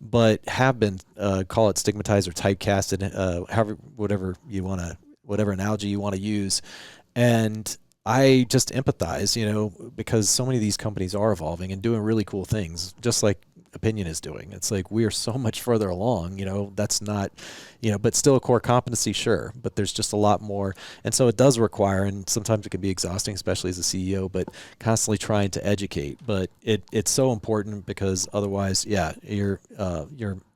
but have been call it stigmatized or typecasted, however, whatever analogy you want to use, and I just empathize, because so many of these companies are evolving and doing really cool things, just like Opinion is doing. It's like we are so much further along, that's not, but still a core competency, sure, but there's just a lot more. And so it does require, and sometimes it can be exhausting, especially as a CEO, but constantly trying to educate. But it's so important because otherwise, yeah, you're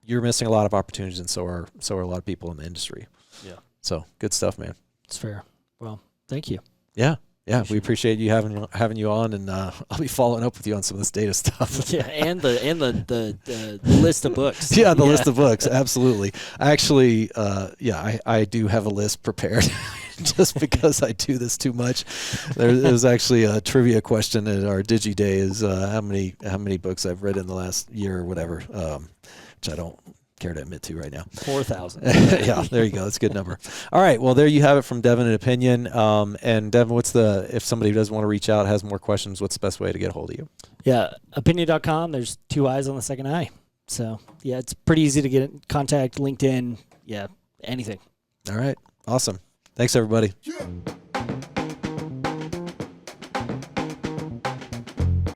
missing a lot of opportunities, and so are a lot of people in the industry. Yeah. So good stuff, man. It's fair. Well, thank you. Yeah. Yeah, we appreciate you having you on, and I'll be following up with you on some of this data stuff. Yeah, and the list of books. Yeah, the list of books, absolutely. Actually, I do have a list prepared, just because I do this too much. There was actually a trivia question at our Digi Day: is how many books I've read in the last year or whatever, which I don't care to admit to right now. 4,000. Yeah, there you go. That's a good number. All right. Well, there you have it from Devin and Opinion. And Devin, if somebody does want to reach out, has more questions, what's the best way to get a hold of you? Yeah, opinion.com. There's 2 eyes on the second eye. So, yeah, it's pretty easy to get in contact, LinkedIn, anything. All right. Awesome. Thanks, everybody.